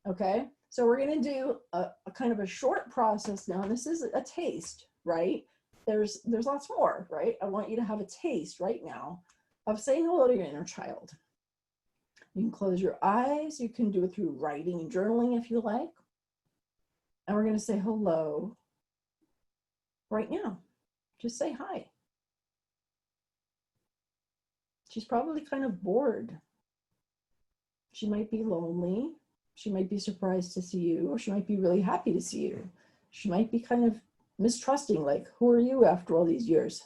Okay. So we're going to do a kind of a short process now. And this is a taste, right? There's lots more, right? I want you to have a taste right now of saying hello to your inner child. You can close your eyes. You can do it through writing and journaling if you like. And we're going to say hello right now. Just say hi. She's probably kind of bored. She might be lonely. She might be surprised to see you, or she might be really happy to see you. She might be kind of mistrusting, like, who are you after all these years?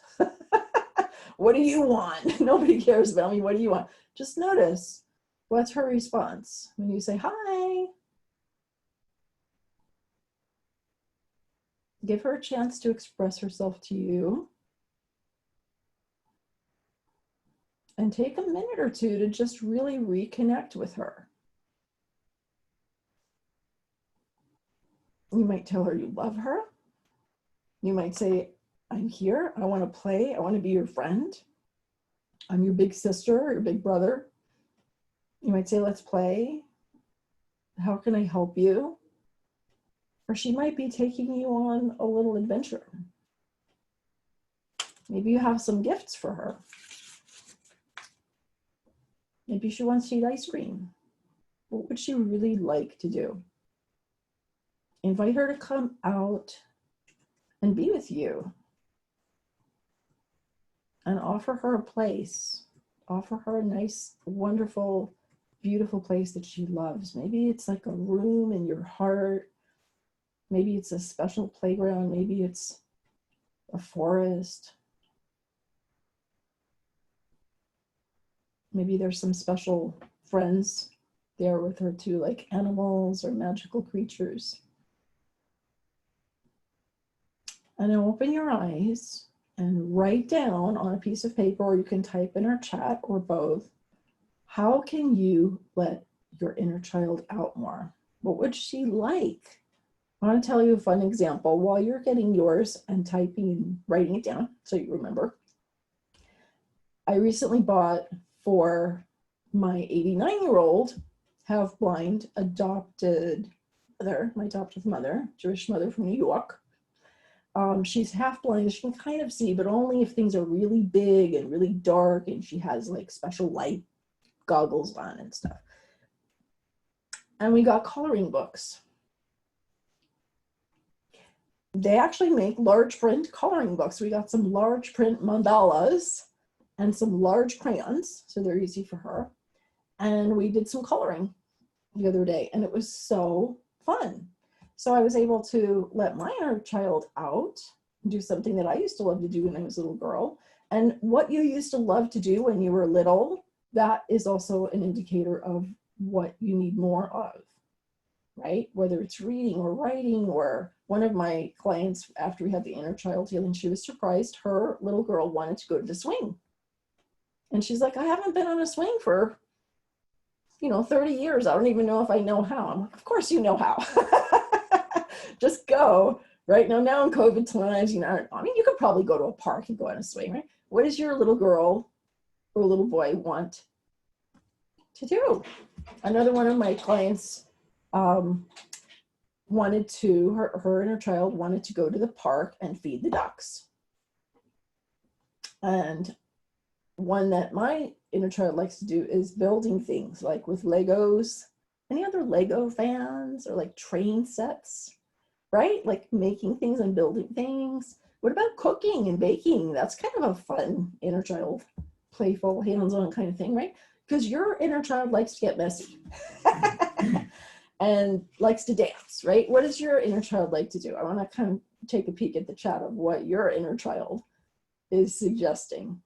What do you want? Nobody cares about me. What do you want? Just notice, what's her response when you say hi? Give her a chance to express herself to you. And take a minute or two to just really reconnect with her. You might tell her you love her. You might say, I'm here. I want to play. I want to be your friend. I'm your big sister or your big brother. You might say, let's play. How can I help you? Or she might be taking you on a little adventure. Maybe you have some gifts for her. Maybe she wants to eat ice cream. What would she really like to do? Invite her to come out and be with you. And offer her a place. Offer her a nice, wonderful, beautiful place that she loves. Maybe it's like a room in your heart. Maybe it's a special playground. Maybe it's a forest. Maybe there's some special friends there with her too, like animals or magical creatures. And then open your eyes and write down on a piece of paper, or you can type in our chat or both, how can you let your inner child out more? What would she like? I want to tell you a fun example while you're getting yours and typing and writing it down so you remember. I recently bought for my 89-year-old, half blind, adopted mother, my adoptive mother, Jewish mother from New York. She's half blind, she can kind of see, but only if things are really big and really dark, and she has like special light goggles on and stuff. And we got coloring books. They actually make large print coloring books. We got some large print mandalas and some large crayons, so they're easy for her. And we did some coloring the other day, and it was so fun. So I was able to let my inner child out, do something that I used to love to do when I was a little girl. And what you used to love to do when you were little, that is also an indicator of what you need more of, right? Whether it's reading or writing, or one of my clients, after we had the inner child healing, she was surprised her little girl wanted to go to the swing. And she's like, I haven't been on a swing for 30 years. I don't even know if I know how. I'm like, of course you know how. Just go, right? Now in COVID times, I mean, you could probably go to a park and go on a swing, right? What does your little girl or little boy want to do? Another one of my clients her inner child wanted to go to the park and feed the ducks. And one that my inner child likes to do is building things, like with Legos. Any other Lego fans, or like train sets, right? Like making things and building things. What about cooking and baking? That's kind of a fun inner child, playful, hands-on kind of thing, right? Because your inner child likes to get messy and likes to dance, right? What does your inner child like to do? I want to kind of take a peek at the chat of what your inner child is suggesting.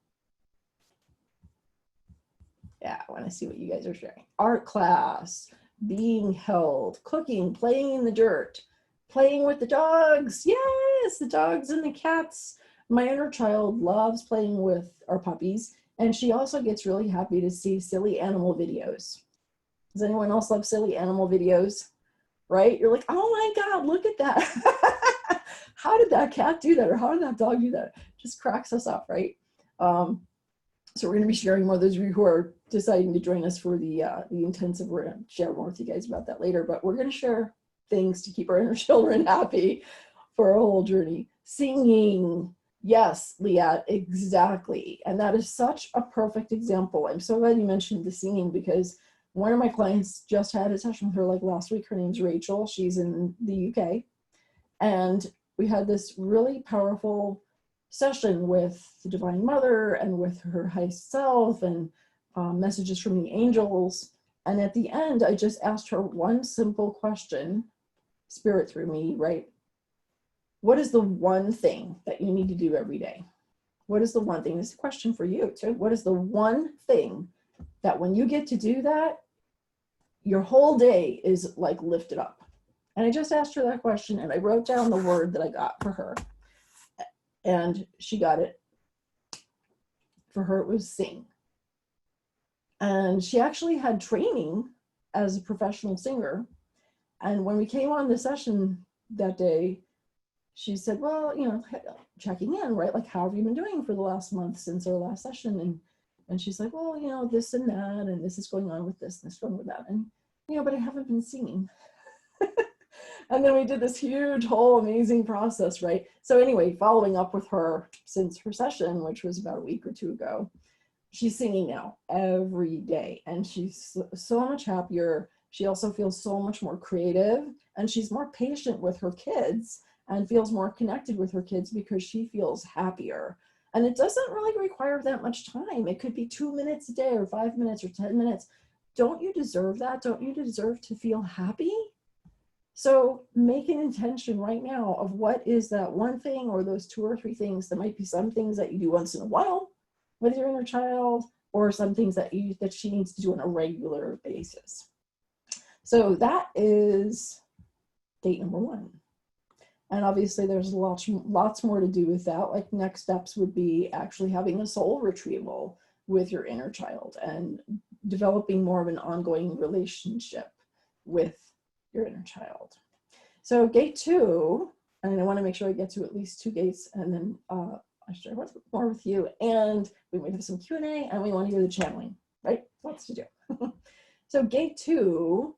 Yeah, I want to see what you guys are sharing. Art class, being held, cooking, playing in the dirt, playing with the dogs. Yes, the dogs and the cats. My inner child loves playing with our puppies, and she also gets really happy to see silly animal videos. Does anyone else love silly animal videos? Right? You're like, oh my God, look at that. How did that cat do that? Or how did that dog do that? Just cracks us up, right? So we're going to be sharing more. Those of you who are deciding to join us for the intensive, we're going to share more with you guys about that later. But we're going to share things to keep our inner children happy for our whole journey. Singing. Yes, Liat, exactly. And that is such a perfect example. I'm so glad you mentioned the singing, because one of my clients just had a session with her like last week. Her name's Rachel. She's in the UK. And we had this really powerful session with the Divine Mother and with her high self, and messages from the angels. And at the end, I just asked her one simple question, Spirit through me, right? What is the one thing that you need to do every day? What is the one thing? This is a question for you too. What is the one thing that when you get to do that, your whole day is like lifted up? And I just asked her that question, and I wrote down the word that I got for her. And she got it. For her, it was sing. And she actually had training as a professional singer. And when we came on the session that day, she said, well, checking in, right? Like, how have you been doing for the last month since our last session? And And she's like, well, you know, this and that, and this is going on with this, and this going with that. And, you know, but I haven't been singing. And then we did this huge whole amazing process, right? So anyway, following up with her since her session, which was about a week or two ago, she's singing now every day, and she's so much happier. She also feels so much more creative, and she's more patient with her kids and feels more connected with her kids because she feels happier. And it doesn't really require that much time. It could be 2 minutes a day or 5 minutes or 10 minutes. Don't you deserve that? Don't you deserve to feel happy? So make an intention right now of what is that one thing or those 2 or 3 things. That might be some things that you do once in a while with your inner child, or some things that she needs to do on a regular basis. So that is date number 1. And obviously there's lots more to do with that. Like next steps would be actually having a soul retrieval with your inner child and developing more of an ongoing relationship with your inner child. So gate 2, and I want to make sure I get to at least 2 gates, and then I share more with you, and we might have some Q&A, and we want to hear the channeling, right? Lots to do. So gate 2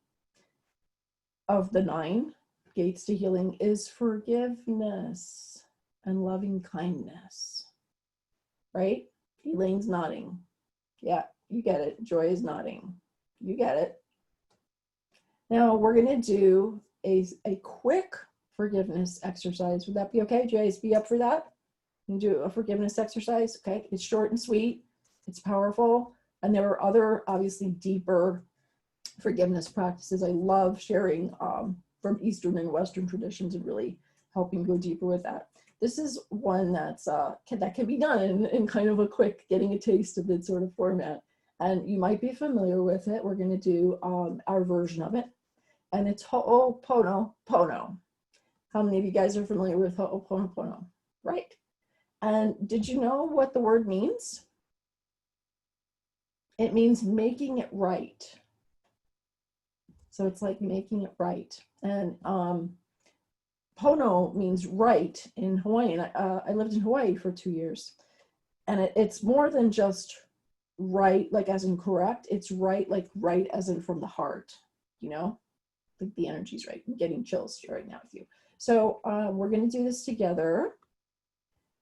of the 9 gates to healing is forgiveness and loving kindness, right? Elaine's nodding. Yeah, you get it. Joy is nodding. You get it. Now we're going to do a quick forgiveness exercise. Would that be okay? Joy, be up for that? You do a forgiveness exercise. Okay, it's short and sweet. It's powerful. And there are other, obviously, deeper forgiveness practices. I love sharing from Eastern and Western traditions and really helping go deeper with that. This is one that's that can be done in kind of a quick, getting a taste of it sort of format. And you might be familiar with it. We're going to do our version of it. And it's Ho'oponopono. How many of you guys are familiar with Ho'oponopono? Right. And did you know what the word means? It means making it right. So it's like making it right. And Pono means right in Hawaiian. I lived in Hawaii for 2 years. And it's more than just right, like as in correct. It's right, like right as in from the heart, you know? Like the energy's right. I'm getting chills right now with you. So we're going to do this together.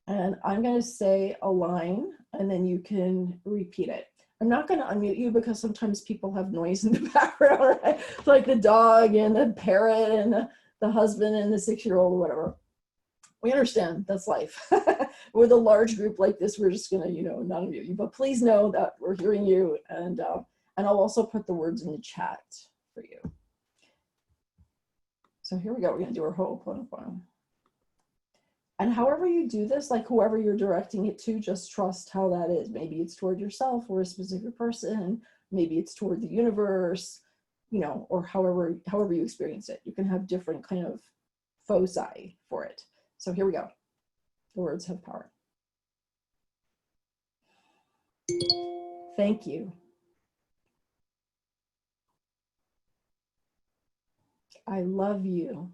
And I'm going to say a line, and then you can repeat it. I'm not going to unmute you because sometimes people have noise in the background, right? Like the dog and the parrot and the husband and the 6-year-old or whatever. We understand, that's life. With a large group like this, we're just going to, not unmute you. But please know that we're hearing you, and I'll also put the words in the chat for you. So here we go. We're going to do our Ho'oponopono. And however you do this, like whoever you're directing it to, just trust how that is. Maybe it's toward yourself or a specific person. Maybe it's toward the universe, or however you experience it. You can have different kind of foci for it. So here we go. The words have power. Thank you. I love you.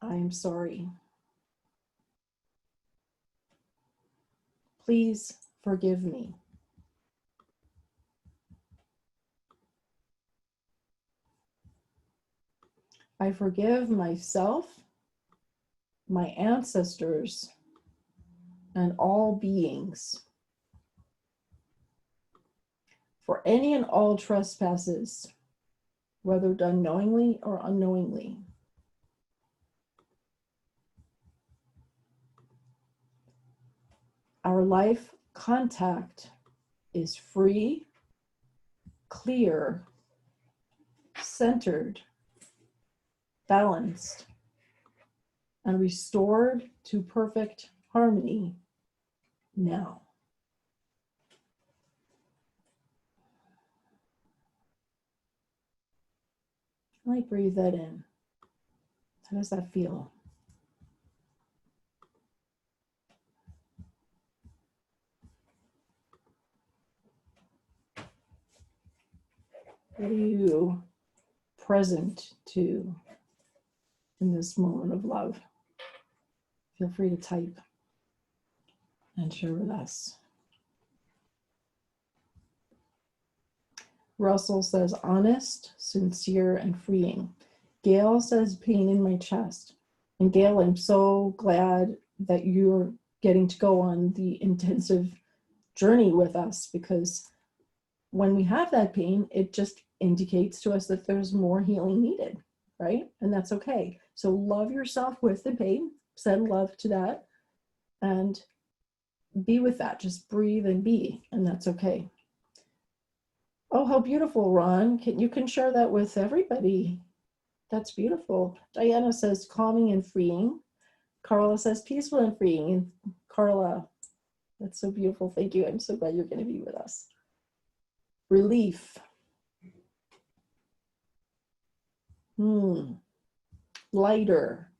I'm sorry. Please forgive me. I forgive myself, my ancestors, and all beings for any and all trespasses, whether done knowingly or unknowingly. Our life contact is free, clear, centered, balanced, and restored to perfect harmony now. Like breathe that in. How does that feel? What are you present to in this moment of love? Feel free to type and share with us. Russell says honest, sincere, and freeing. Gail says pain in my chest. And Gail, I'm so glad that you're getting to go on the intensive journey with us, because when we have that pain, it just indicates to us that there's more healing needed, right? And that's okay. So love yourself with the pain, send love to that, and be with that. Just breathe and be, and that's okay. Oh, how beautiful, Ron. You can share that with everybody. That's beautiful. Diana says calming and freeing. Carla says peaceful and freeing. And Carla, that's so beautiful. Thank you. I'm so glad you're going to be with us. Relief. Lighter.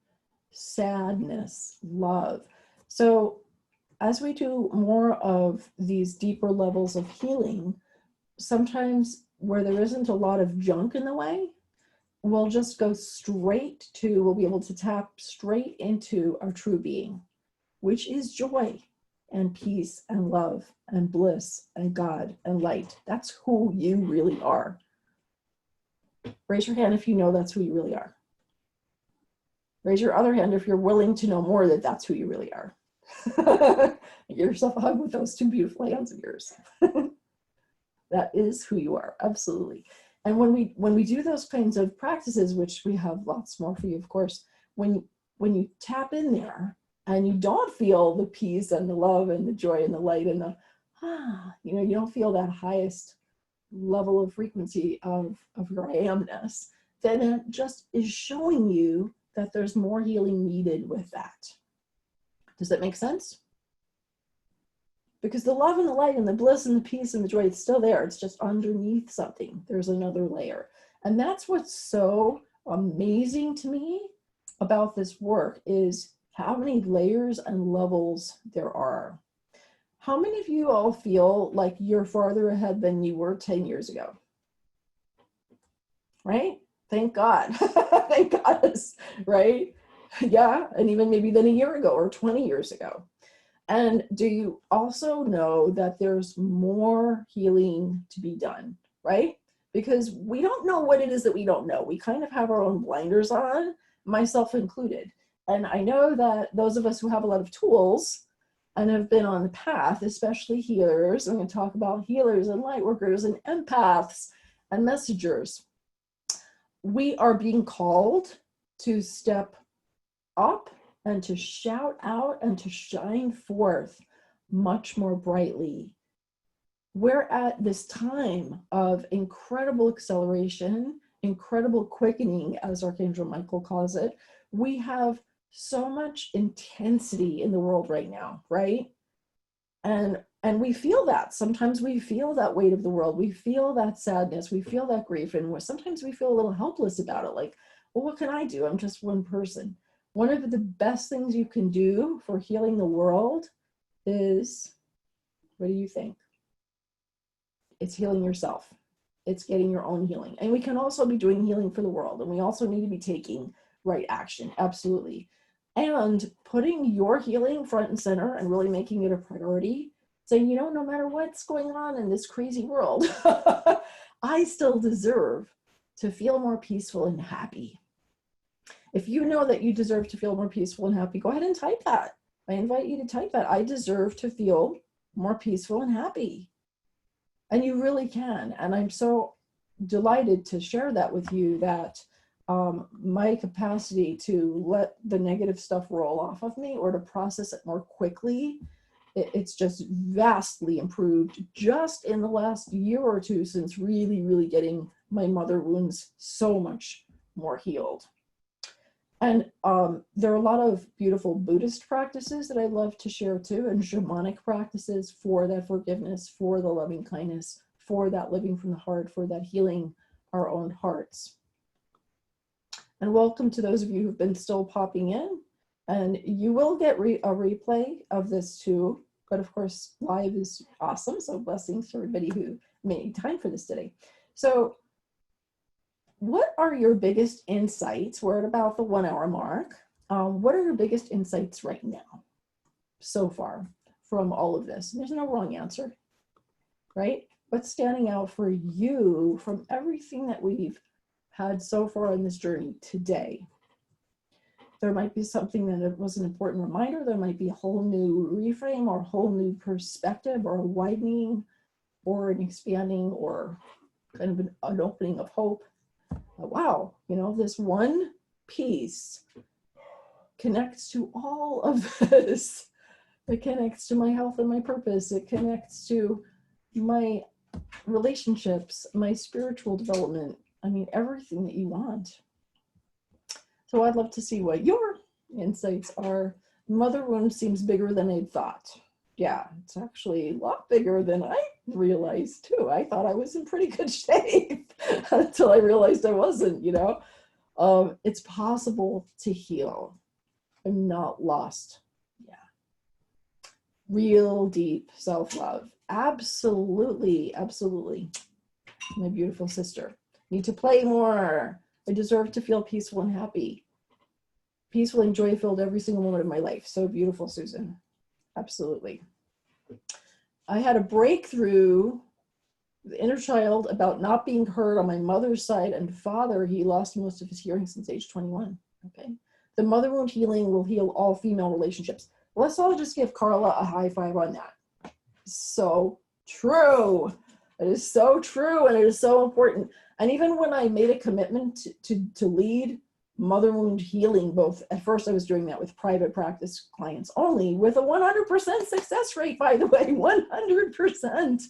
Sadness. Love. So as we do more of these deeper levels of healing, sometimes where there isn't a lot of junk in the way, we'll just go straight to, we'll be able to tap straight into our true being, which is joy and peace and love and bliss and God and light. That's who you really are. Raise your hand if you know that's who you really are. Raise your other hand if you're willing to know more that that's who you really are. Give yourself a hug with those two beautiful hands of yours. That is who you are, absolutely. And when we do those kinds of practices, which we have lots more for you, of course, when you tap in there and you don't feel the peace and the love and the joy and the light and the, you don't feel that highest level of frequency of your I amness, then it just is showing you that there's more healing needed with that. Does that make sense? Because the love and the light and the bliss and the peace and the joy, it's still there. It's just underneath something. There's another layer. And that's what's so amazing to me about this work, is how many layers and levels there are. How many of you all feel like you're farther ahead than you were 10 years ago? Right? Thank God. Thank goddess, right? Yeah, and even maybe than a year ago or 20 years ago. And do you also know that there's more healing to be done, right? Because we don't know what it is that we don't know. We kind of have our own blinders on, myself included. And I know that those of us who have a lot of tools and have been on the path, especially healers, I'm going to talk about healers and lightworkers and empaths and messengers, we are being called to step up and to shout out and to shine forth much more brightly. We're at this time of incredible acceleration, incredible quickening, as Archangel Michael calls it. We have so much intensity in the world right now, right? And we feel that. Sometimes we feel that weight of the world. We feel that sadness. We feel that grief. And sometimes we feel a little helpless about it. Like, well, what can I do? I'm just one person. One of the best things you can do for healing the world is, what do you think? It's healing yourself. It's getting your own healing. And we can also be doing healing for the world. And we also need to be taking right action. Absolutely. And putting your healing front and center and really making it a priority. Saying, no matter what's going on in this crazy world, I still deserve to feel more peaceful and happy. If you know that you deserve to feel more peaceful and happy, go ahead and type that. I invite you to type that. I deserve to feel more peaceful and happy. And you really can. And I'm so delighted to share that with you, that my capacity to let the negative stuff roll off of me or to process it more quickly, it's just vastly improved just in the last year or two, since really, really getting my mother wounds so much more healed. And there are a lot of beautiful Buddhist practices that I love to share too, and shamanic practices for that forgiveness, for the loving kindness, for that living from the heart, for that healing our own hearts. And welcome to those of you who've been still popping in. And you will get a replay of this too. But of course, live is awesome. So blessings to everybody who made time for this today. So what are your biggest insights? We're at about the 1 hour mark. What are your biggest insights right now, so far, from all of this? There's no wrong answer, right? What's standing out for you from everything that we've had so far on this journey today? There might be something that it was an important reminder. There might be a whole new reframe or a whole new perspective or a widening or an expanding or kind of an opening of hope. Wow, you know, this one piece connects to all of this. It connects to my health and my purpose. It connects to my relationships, my spiritual development. I mean, everything that you want. So I'd love to see what your insights are. Mother wound seems bigger than I'd thought. Yeah, it's actually a lot bigger than I realized too. I thought I was in pretty good shape until I realized I wasn't, you know. It's possible to heal. I'm not lost. Yeah. Real deep self-love. Absolutely, absolutely. My beautiful sister. Need to play more. I deserve to feel peaceful and happy. Peaceful and joy-filled every single moment of my life. So beautiful, Susan. Absolutely. I had a breakthrough, the inner child, about not being heard on my mother's side and father. He lost most of his hearing since age 21. Okay. The mother wound healing will heal all female relationships. Let's all just give Carla a high five on that. So true. It is so true, and it is so important. And even when I made a commitment to lead mother wound healing, both at first I was doing that with private practice clients only, with a 100% success rate, by the way, 100%.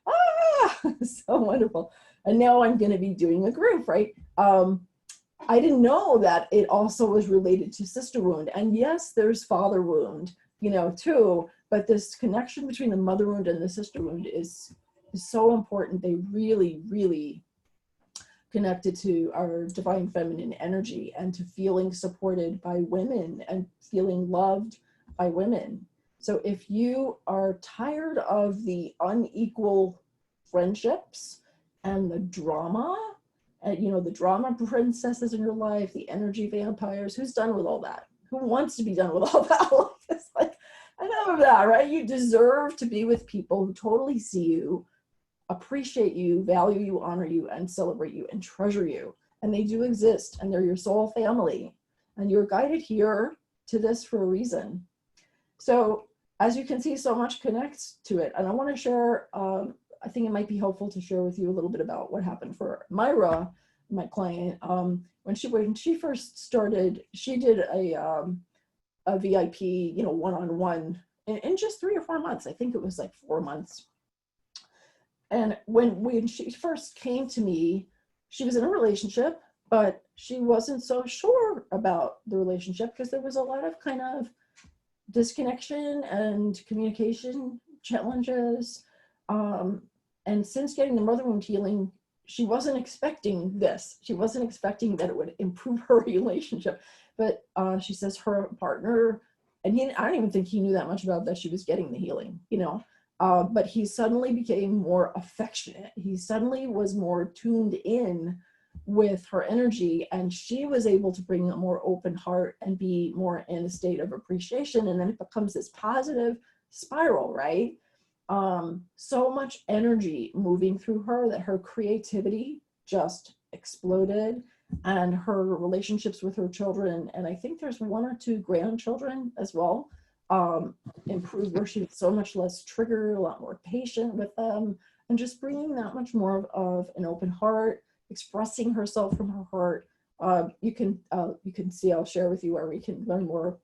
Ah, so wonderful. And now I'm going to be doing a group, right? I didn't know that it also was related to sister wound. And yes, there's father wound, you know, too. But this connection between the mother wound and the sister wound is so important. They really, really connected to our divine feminine energy and to feeling supported by women and feeling loved by women. So if you are tired of the unequal friendships and the drama, and you know, the drama princesses in your life, the energy vampires, who's done with all that? Who wants to be done with all that? It's like, enough of that, right? You deserve to be with people who totally see you, appreciate you, value you, honor you, and celebrate you, and treasure you. And they do exist, and they're your soul family. And you're guided here to this for a reason. So as you can see, so much connects to it. And I want to share, I think it might be helpful to share with you a little bit about what happened for Myra, my client. When she first started, she did a VIP, you know, one-on-one in just 3 or 4 months. I think it was like 4 months. And when she first came to me, she was in a relationship, but she wasn't so sure about the relationship because there was a lot of kind of disconnection and communication challenges. And since getting the mother wound healing, she wasn't expecting this. She wasn't expecting that it would improve her relationship. But she says her partner, and I don't even think he knew that much about that she was getting the healing, you know. But he suddenly became more affectionate. He suddenly was more tuned in with her energy, and she was able to bring a more open heart and be more in a state of appreciation. And then it becomes this positive spiral, right? So much energy moving through her that her creativity just exploded, and her relationships with her children, and I think there's 1 or 2 grandchildren as well, improved, where she was so much less triggered, a lot more patient with them, and just bringing that much more of an open heart, expressing herself from her heart. You can see, I'll share with you where we can learn more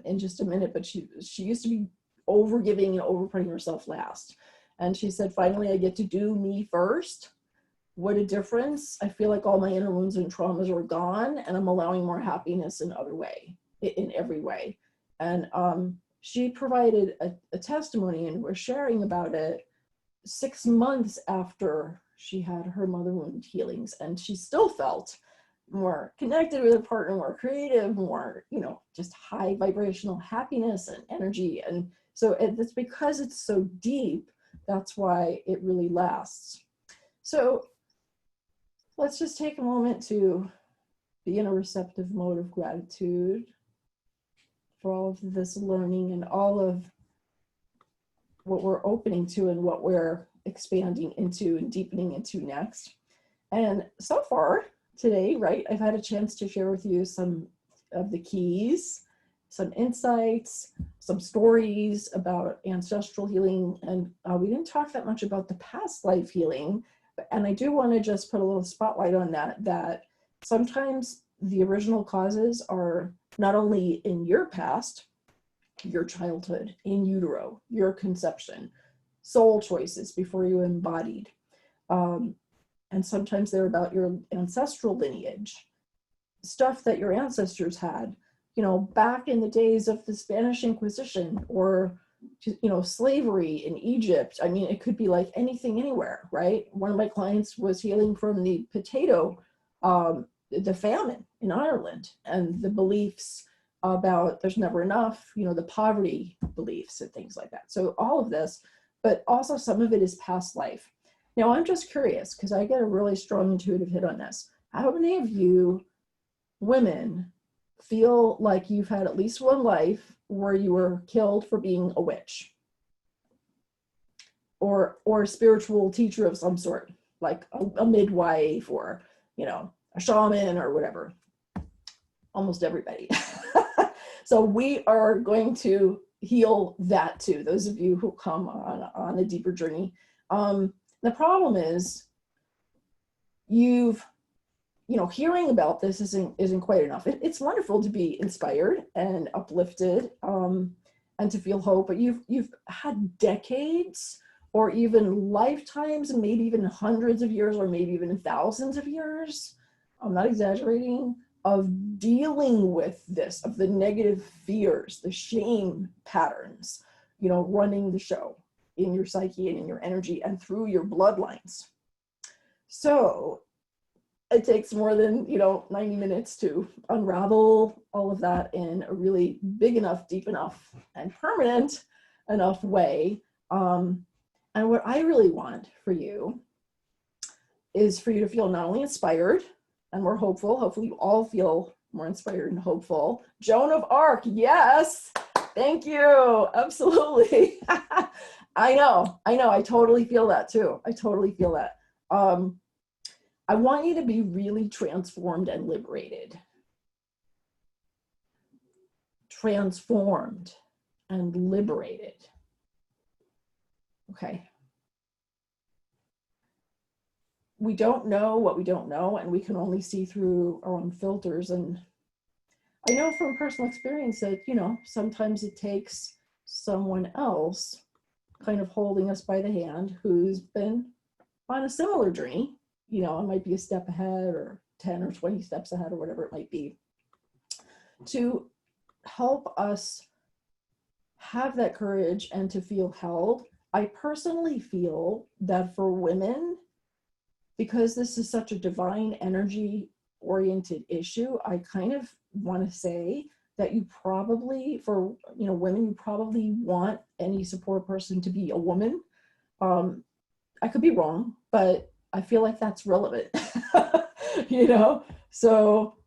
in just a minute, but she used to be overgiving and overputting herself last. And she said, finally, I get to do me first. What a difference. I feel like all my inner wounds and traumas are gone, and I'm allowing more happiness in every way. And she provided a testimony, and we're sharing about it 6 months after she had her mother wound healings, and she still felt more connected with her partner, more creative, more, you know, just high vibrational happiness and energy. And so it's because it's so deep, that's why it really lasts. So let's just take a moment to be in a receptive mode of gratitude for all of this learning and all of what we're opening to and what we're expanding into and deepening into next. And so far today, right, I've had a chance to share with you some of the keys, some insights, some stories about ancestral healing. And we didn't talk that much about the past life healing. And I do want to just put a little spotlight on that sometimes the original causes are not only in your past, your childhood, in utero, your conception, soul choices before you embodied. And sometimes they're about your ancestral lineage, stuff that your ancestors had, you know, back in the days of the Spanish Inquisition or, you know, slavery in Egypt. I mean, it could be like anything, anywhere, right? One of my clients was healing from the the famine in Ireland, and the beliefs about there's never enough, you know, the poverty beliefs and things like that. So all of this, but also some of it is past life. Now, I'm just curious, because I get a really strong intuitive hit on this. How many of you women feel like you've had at least one life where you were killed for being a witch or a spiritual teacher of some sort, like a midwife or, you know, a shaman or whatever? Almost everybody. So we are going to heal that too, those of you who come on a deeper journey. The problem is hearing about this isn't quite enough. It's wonderful to be inspired and uplifted and to feel hope, but you've had decades or even lifetimes and maybe even hundreds of years or maybe even thousands of years, I'm not exaggerating, of dealing with this, of the negative fears, the shame patterns, you know, running the show in your psyche and in your energy and through your bloodlines. So it takes more than, 90 minutes to unravel all of that in a really big enough, deep enough, and permanent enough way. And what I really want for you is for you to feel not only inspired and more hopeful. Hopefully you all feel more inspired and hopeful. Joan of Arc, yes. Thank you. Absolutely. I know. I totally feel that too. I totally feel that. I want you to be really transformed and liberated. Transformed and liberated. Okay. We don't know what we don't know, and we can only see through our own filters. And I know from personal experience that, sometimes it takes someone else kind of holding us by the hand who's been on a similar journey. It might be a step ahead or 10 or 20 steps ahead or whatever it might be, to help us have that courage and to feel held. I personally feel that for women, because this is such a divine energy oriented issue, I kind of want to say that you probably, for women, you probably want any support person to be a woman. I could be wrong, but I feel like that's relevant. So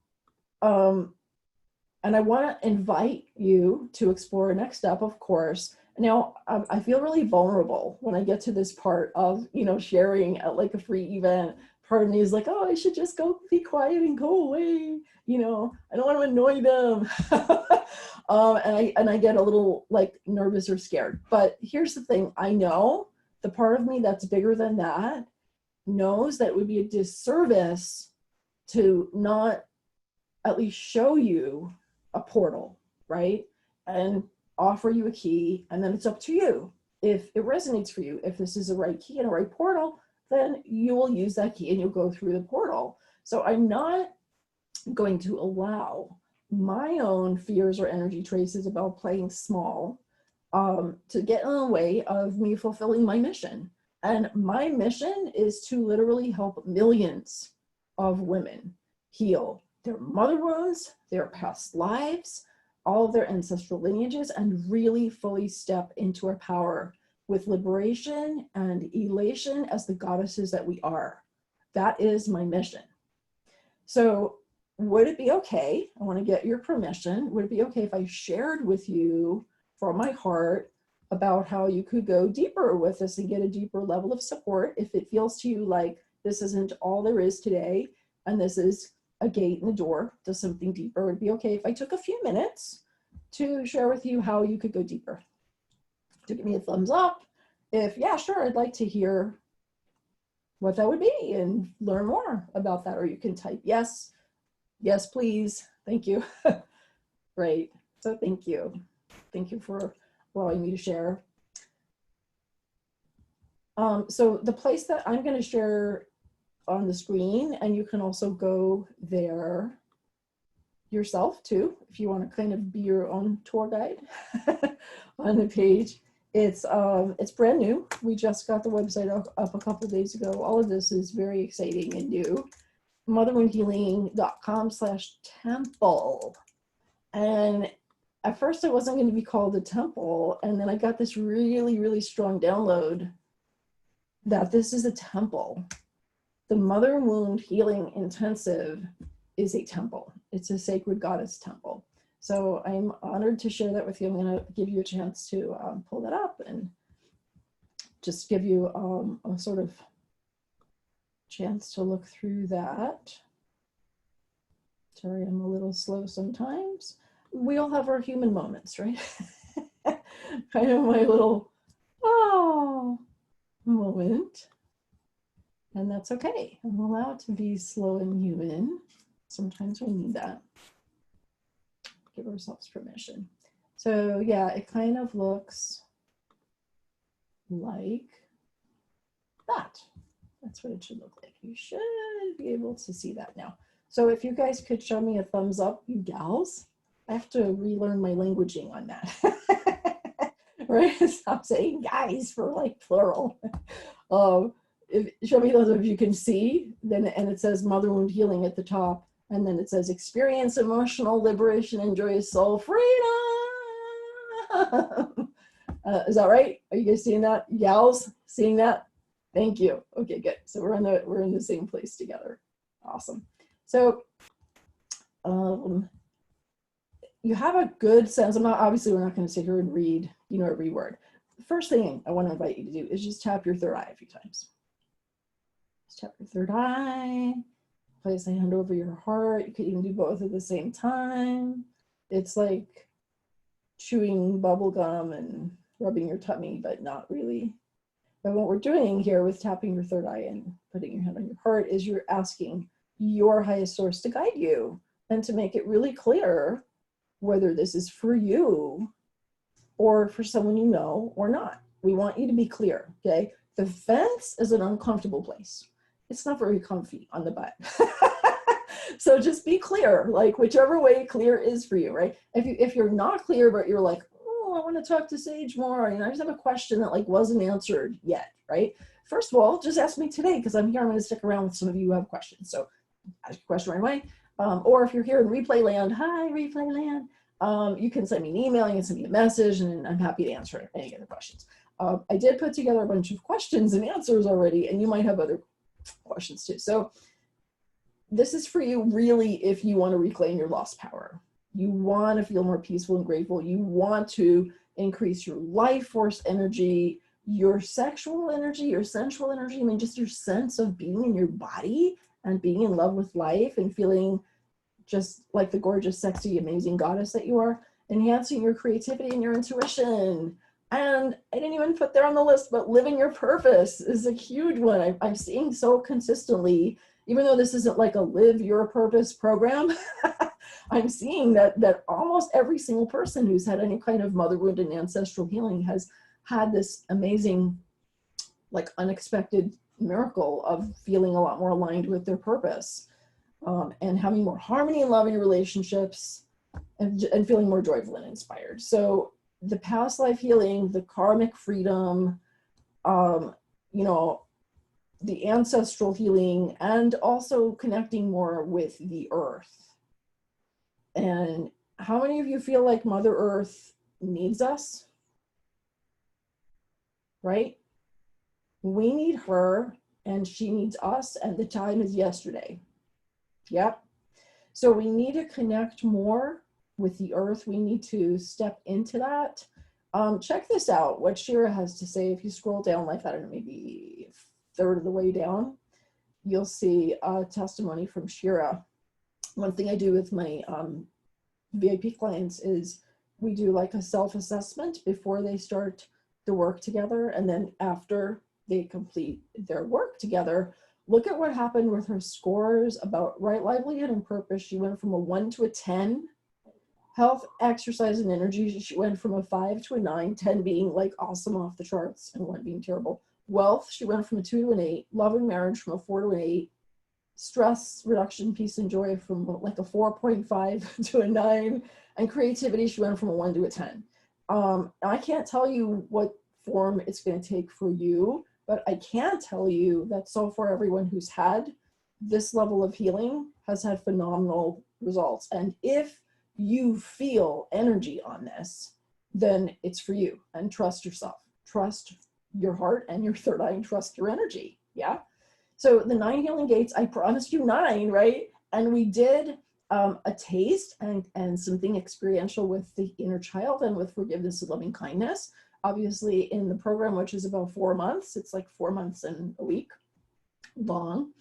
and I want to invite you to explore a next step, of course. Now, I feel really vulnerable when I get to this part of, sharing at like a free event. Part of me is like, oh, I should just go be quiet and go away. I don't want to annoy them. And I get a little like nervous or scared. But here's the thing. I know the part of me that's bigger than that knows that it would be a disservice to not at least show you a portal, right? And offer you a key, and then it's up to you. If it resonates for you, if this is the right key and a right portal, then you will use that key and you'll go through the portal. So I'm not going to allow my own fears or energy traces about playing small to get in the way of me fulfilling my mission. And my mission is to literally help millions of women heal their mother wounds, their past lives, all of their ancestral lineages, and really fully step into our power with liberation and elation as the goddesses that we are. That is my mission. So would it be okay, I want to get your permission, would it be okay if I shared with you from my heart about how you could go deeper with this and get a deeper level of support if it feels to you like this isn't all there is today and this is a gate in the door to something deeper. It'd be okay if I took a few minutes to share with you how you could go deeper. To give me a thumbs up if, yeah, sure, I'd like to hear what that would be and learn more about that. Or you can type yes, yes, please, thank you. Right, so thank you. Thank you for allowing me to share. So the place that I'm going to share on the screen, and you can also go there yourself too, if you want to kind of be your own tour guide on the page. It's brand new. We just got the website up a couple days ago. All of this is very exciting and new. motherwoundhealing.com/temple. And at first it wasn't going to be called a temple. And then I got this really, really strong download that this is a temple. The Mother Wound Healing Intensive is a temple. It's a sacred goddess temple. So I'm honored to share that with you. I'm going to give you a chance to pull that up and just give you a sort of chance to look through that. Sorry, I'm a little slow sometimes. We all have our human moments, right? Kind of my little, oh, moment. And that's okay. I'm allowed to be slow and human. Sometimes we need that. Give ourselves permission. So yeah, it kind of looks like that. That's what it should look like. You should be able to see that now. So if you guys could show me a thumbs up, you gals. I have to relearn my languaging on that. Right? Stop saying guys for like plural. Show me those if you can see, then, and it says Mother Wound Healing at the top, and then it says experience emotional liberation and joyous soul freedom. Is that right? Are you guys seeing that? Gals, seeing that? Thank you. Okay, good. So we're in the same place together. Awesome. So you have a good sense. Obviously we're not going to sit here and read, every word. The first thing I want to invite you to do is just tap your third eye a few times. Just tap your third eye, place a hand over your heart. You could even do both at the same time. It's like chewing bubble gum and rubbing your tummy, but not really. But what we're doing here with tapping your third eye and putting your hand on your heart is you're asking your highest source to guide you and to make it really clear whether this is for you or for someone you know or not. We want you to be clear, okay? The fence is an uncomfortable place. It's not very comfy on the butt. So just be clear, like whichever way clear is for you, right? If you're not clear, but you're like, oh, I want to talk to Sage more, I just have a question that like wasn't answered yet, right? First of all, just ask me today because I'm here. I'm going to stick around with some of you who have questions. So ask your question right away. Or if you're here in replay land, hi, replay land. You can send me an email, you can send me a message, and I'm happy to answer any other questions. I did put together a bunch of questions and answers already, and you might have other questions too. So this is for you really if you want to reclaim your lost power. You want to feel more peaceful and grateful. You want to increase your life force energy, your sexual energy, your sensual energy, just your sense of being in your body and being in love with life and feeling just like the gorgeous, sexy, amazing goddess that you are, enhancing your creativity and your intuition. And I didn't even put there on the list, but living your purpose is a huge one. I'm seeing so consistently, even though this isn't like a live your purpose program, I'm seeing that almost every single person who's had any kind of mother wound and ancestral healing has had this amazing, like unexpected miracle of feeling a lot more aligned with their purpose. And having more harmony and love in your relationships and feeling more joyful and inspired. So the past life healing, the karmic freedom, the ancestral healing, and also connecting more with the earth. And how many of you feel like Mother Earth needs us? Right? We need her and she needs us, and the time is yesterday. Yep. So we need to connect more with the earth. We need to step into that. Check this out, what Shira has to say. If you scroll down like, I don't know, maybe a third of the way down, you'll see a testimony from Shira. One thing I do with my VIP clients is we do like a self-assessment before they start the work together, and then after they complete their work together, look at what happened with her scores about right livelihood and purpose. She went from a 1 to a 10. Health, exercise, and energy, she went from a 5 to a 9, 10 being like awesome off the charts and 1 being terrible. Wealth, she went from a 2 to an 8. Love and marriage from a 4 to an 8. Stress reduction, peace and joy from like a 4.5 to a 9. And creativity, she went from a 1 to a 10. I can't tell you what form it's going to take for you, but I can tell you that so far everyone who's had this level of healing has had phenomenal results. And if you feel energy on this, then it's for you. And trust yourself, trust your heart and your third eye, and trust your energy. Yeah. So the 9 healing gates, I promised you 9, right? And we did a taste and something experiential with the inner child and with forgiveness and loving kindness. Obviously in the program, which is about 4 months, it's like 4 months and a week long,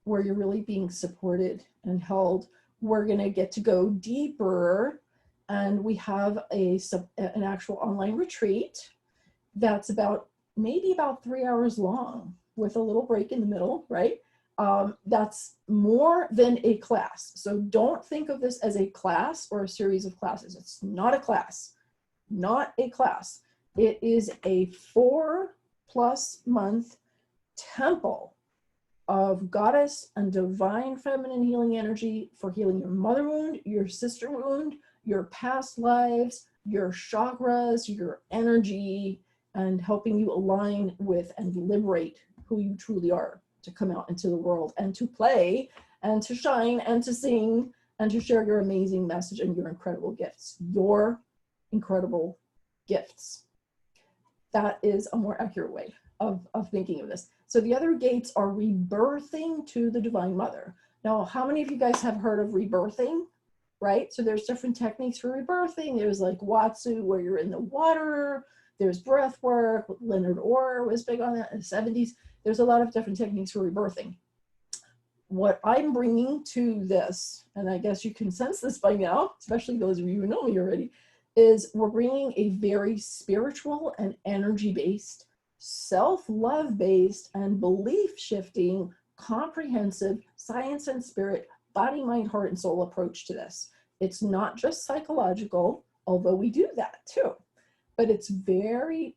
where you're really being supported and held. We're going to get to go deeper, and we have an actual online retreat that's maybe about 3 hours long with a little break in the middle, right? That's more than a class. So don't think of this as a class or a series of classes. It's not a class, not a class. It is a 4+ month temple of goddess and divine feminine healing energy for healing your mother wound, your sister wound, your past lives, your chakras, your energy, and helping you align with and liberate who you truly are to come out into the world and to play and to shine and to sing and to share your amazing message and your incredible gifts. Your incredible gifts. That is a more accurate way of thinking of this. So the other gates are rebirthing to the Divine Mother. Now, how many of you guys have heard of rebirthing, right? So there's different techniques for rebirthing. There's like Watsu, where you're in the water. There's breath work. Leonard Orr was big on that in the 70s. There's a lot of different techniques for rebirthing. What I'm bringing to this, and I guess you can sense this by now, especially those of you who know me already, is we're bringing a very spiritual and energy-based, self-love based, and belief-shifting, comprehensive science and spirit, body, mind, heart, and soul approach to this. It's not just psychological, although we do that too, but it's very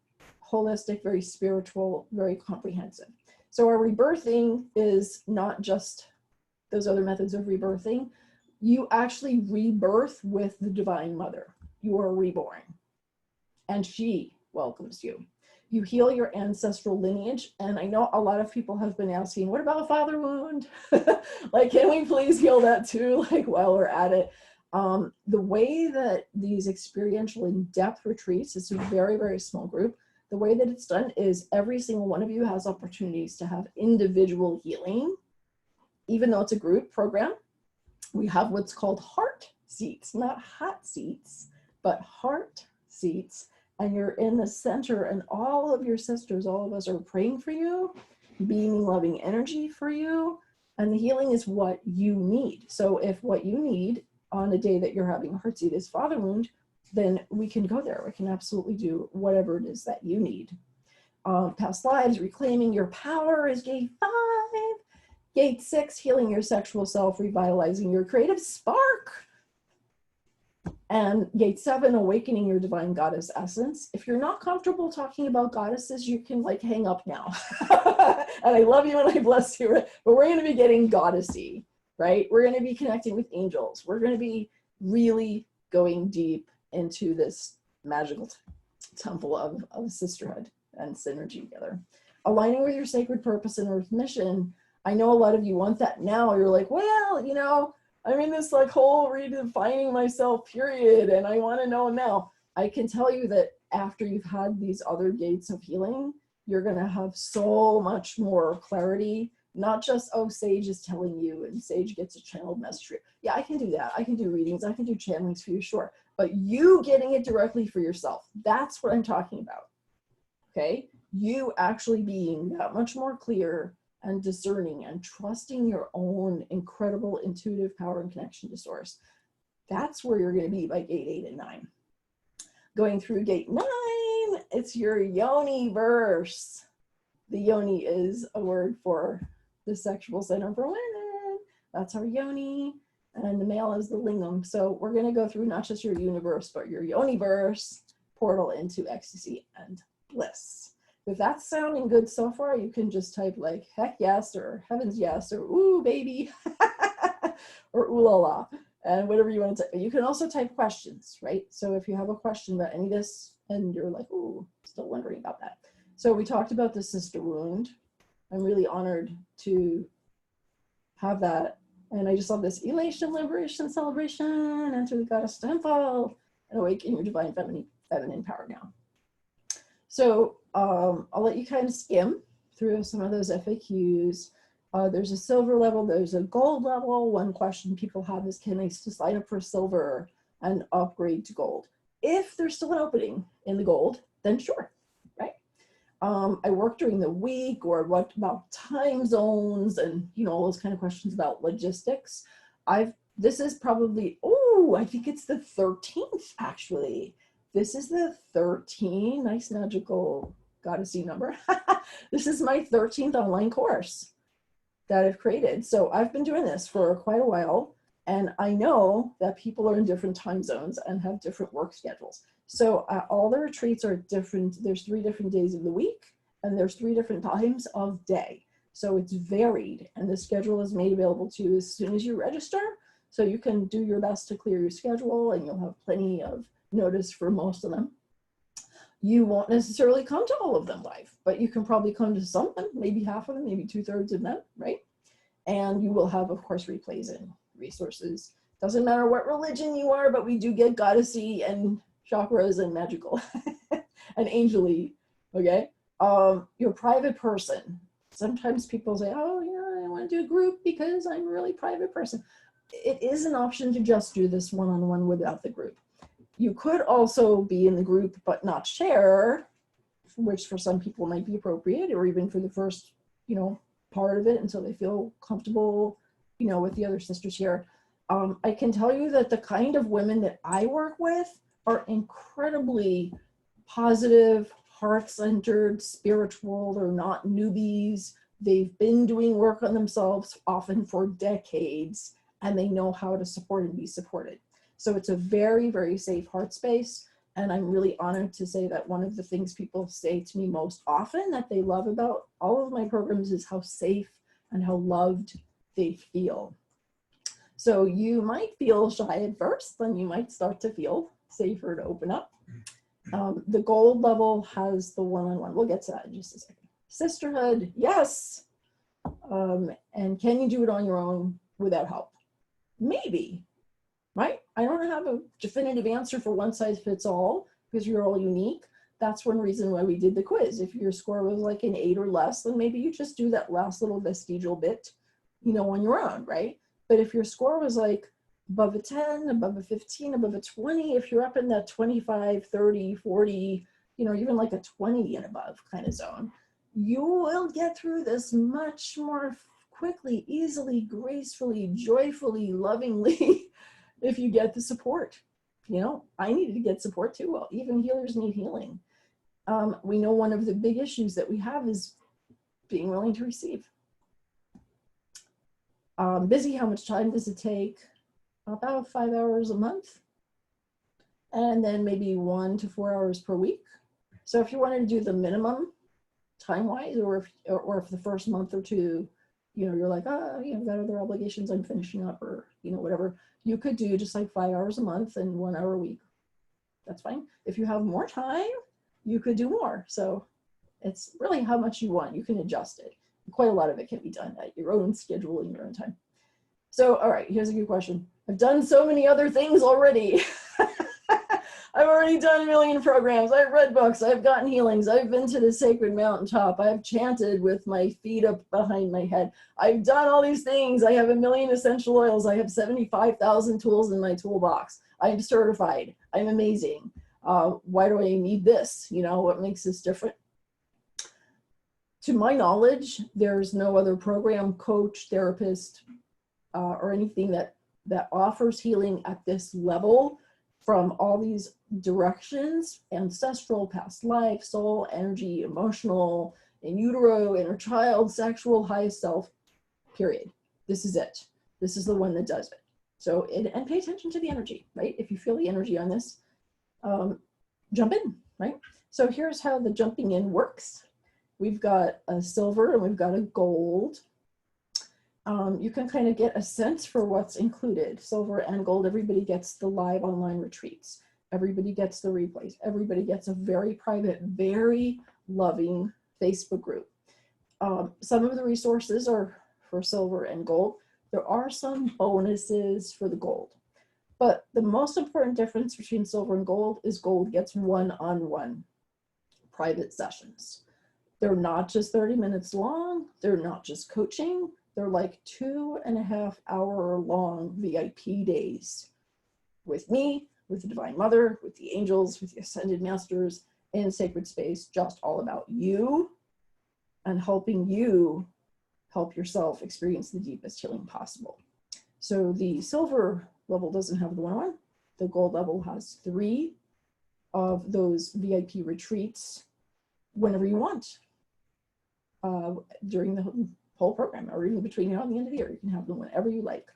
holistic, very spiritual, very comprehensive. So our rebirthing is not just those other methods of rebirthing. You actually rebirth with the Divine Mother. You are reborn, and she welcomes you. You heal your ancestral lineage, and I know a lot of people have been asking, what about father wound? Like, can we please heal that too, like while we're at it? The way that these experiential in-depth retreats, it's a very, very small group. The way that it's done is every single one of you has opportunities to have individual healing. Even though it's a group program, we have what's called heart seats, not hot seats, but heart seats. And you're in the center, and all of your sisters, all of us are praying for you, beaming loving energy for you. And the healing is what you need. So if what you need on the day that you're having a heart seat is father wound, then we can go there. We can absolutely do whatever it is that you need. Past lives, reclaiming your power is gate 5. Gate 6, healing your sexual self, revitalizing your creative spark. And gate 7, awakening your divine goddess essence. If you're not comfortable talking about goddesses, you can like hang up now. And I love you and I bless you, but we're going to be getting goddessy, right? We're going to be connecting with angels. We're going to be really going deep into this magical temple of sisterhood and synergy together. Aligning with your sacred purpose and earth mission. I know a lot of you want that now. You're like, well, you know, I'm in this like whole redefining myself period, and I want to know now. I can tell you that after you've had these other gates of healing, you're going to have so much more clarity. Not just, oh, Sage is telling you and Sage gets a channeled message. Yeah, I can do that. I can do readings. I can do channelings for you, sure. but you getting it directly for yourself. That's what I'm talking about. Okay? You actually being that much more clear and discerning and trusting your own incredible intuitive power and connection to source. That's where you're going to be by gate 8 and 9. Going through gate 9, it's your yoni verse. The yoni is a word for the sexual center for women. That's our yoni. And the male is the lingam. So we're going to go through not just your universe, but your yoni verse, portal into ecstasy and bliss. If that's sounding good so far, you can just type like heck yes, or heavens yes, or ooh baby, or ooh la la, and whatever you want to type. You can also type questions, right? So if you have a question about any of this and you're like, ooh, still wondering about that. So we talked about the sister wound. I'm really honored to have that. And I just love this elation, liberation, celebration, enter the goddess temple, and awaken your divine feminine power now. So I'll let you kind of skim through some of those FAQs. There's a silver level, there's a gold level. One question people have is, can I just sign up for silver and upgrade to gold? If there's still an opening in the gold, then sure, right? I work during the week, or what about time zones, and all those kind of questions about logistics. This is probably, I think it's the 13th actually. This is the 13, nice magical goddessy number. This is my 13th online course that I've created. So I've been doing this for quite a while, and I know that people are in different time zones and have different work schedules. So all the retreats are different. There's 3 different days of the week, and there's 3 different times of day. So it's varied, and the schedule is made available to you as soon as you register. So you can do your best to clear your schedule, and you'll have plenty of notice for most of them. You won't necessarily come to all of them live, but you can probably come to some of them, maybe half of them, maybe 2/3 of them, right? And you will have, of course, replays and resources. Doesn't matter what religion you are, but we do get goddessy and chakras and magical and angelly, okay? You're a private person. Sometimes people say, oh, yeah, I want to do a group because I'm a really private person. It is an option to just do this one-on-one without the group. You could also be in the group but not share, which for some people might be appropriate, or even for the first, part of it until they feel comfortable, with the other sisters here. I can tell you that the kind of women that I work with are incredibly positive, heart-centered, spiritual. They're not newbies. They've been doing work on themselves often for decades, and they know how to support and be supported. So it's a very, very safe heart space. And I'm really honored to say that one of the things people say to me most often that they love about all of my programs is how safe and how loved they feel. So you might feel shy at first, then you might start to feel safer to open up. The gold level has the one-on-one. We'll get to that in just a second. Sisterhood, yes. And can you do it on your own without help? Maybe. Right? I don't have a definitive answer for one size fits all because you're all unique. That's one reason why we did the quiz. If your score was like an 8 or less, then maybe you just do that last little vestigial bit, on your own, right? But if your score was like above a 10, above a 15, above a 20, if you're up in that 25, 30, 40, even like a 20 and above kind of zone, you will get through this much more quickly, easily, gracefully, joyfully, lovingly, if you get the support. I needed to get support too. Well, even healers need healing. We know one of the big issues that we have is being willing to receive. Busy, how much time does it take? About 5 hours a month. And then maybe 1 to 4 hours per week. So if you wanted to do the minimum time-wise, or if the first month or two, you're like, I've got other obligations I'm finishing up, or, whatever. You could do just like 5 hours a month and 1 hour a week. That's fine. If you have more time, you could do more. So it's really how much you want. You can adjust it. Quite a lot of it can be done at your own schedule in your own time. So, all right, here's a good question. I've done so many other things already. I've already done a million programs. I've read books. I've gotten healings. I've been to the sacred mountaintop. I've chanted with my feet up behind my head. I've done all these things. I have 1 million essential oils. I have 75,000 tools in my toolbox. I'm certified. I'm amazing. Why do I need this? You know, what makes this different? To my knowledge, there's no other program, coach, therapist, or anything that offers healing at this level from all these directions: ancestral, past life, soul, energy, emotional, in utero, inner child, sexual, highest self, period. This is it. This is the one that does it. So, and pay attention to the energy, right? If you feel the energy on this, jump in, right? So here's how the jumping in works. We've got a silver and we've got a gold. You can kind of get a sense for what's included. Silver and gold, everybody gets the live online retreats. Everybody gets the replays. Everybody gets a very private, very loving Facebook group. Some of the resources are for silver and gold. There are some bonuses for the gold. But the most important difference between silver and gold is gold gets one-on-one private sessions. They're not just 30 minutes long. They're not just coaching. They're like 2.5 hour long VIP days with me, with the Divine Mother, with the angels, with the Ascended Masters in sacred space, just all about you and helping you help yourself experience the deepest healing possible. So the silver level doesn't have the one-on-one. The gold level has 3 of those VIP retreats whenever you want. During the whole program, or even between now and the end of the year. You can have them whenever you like.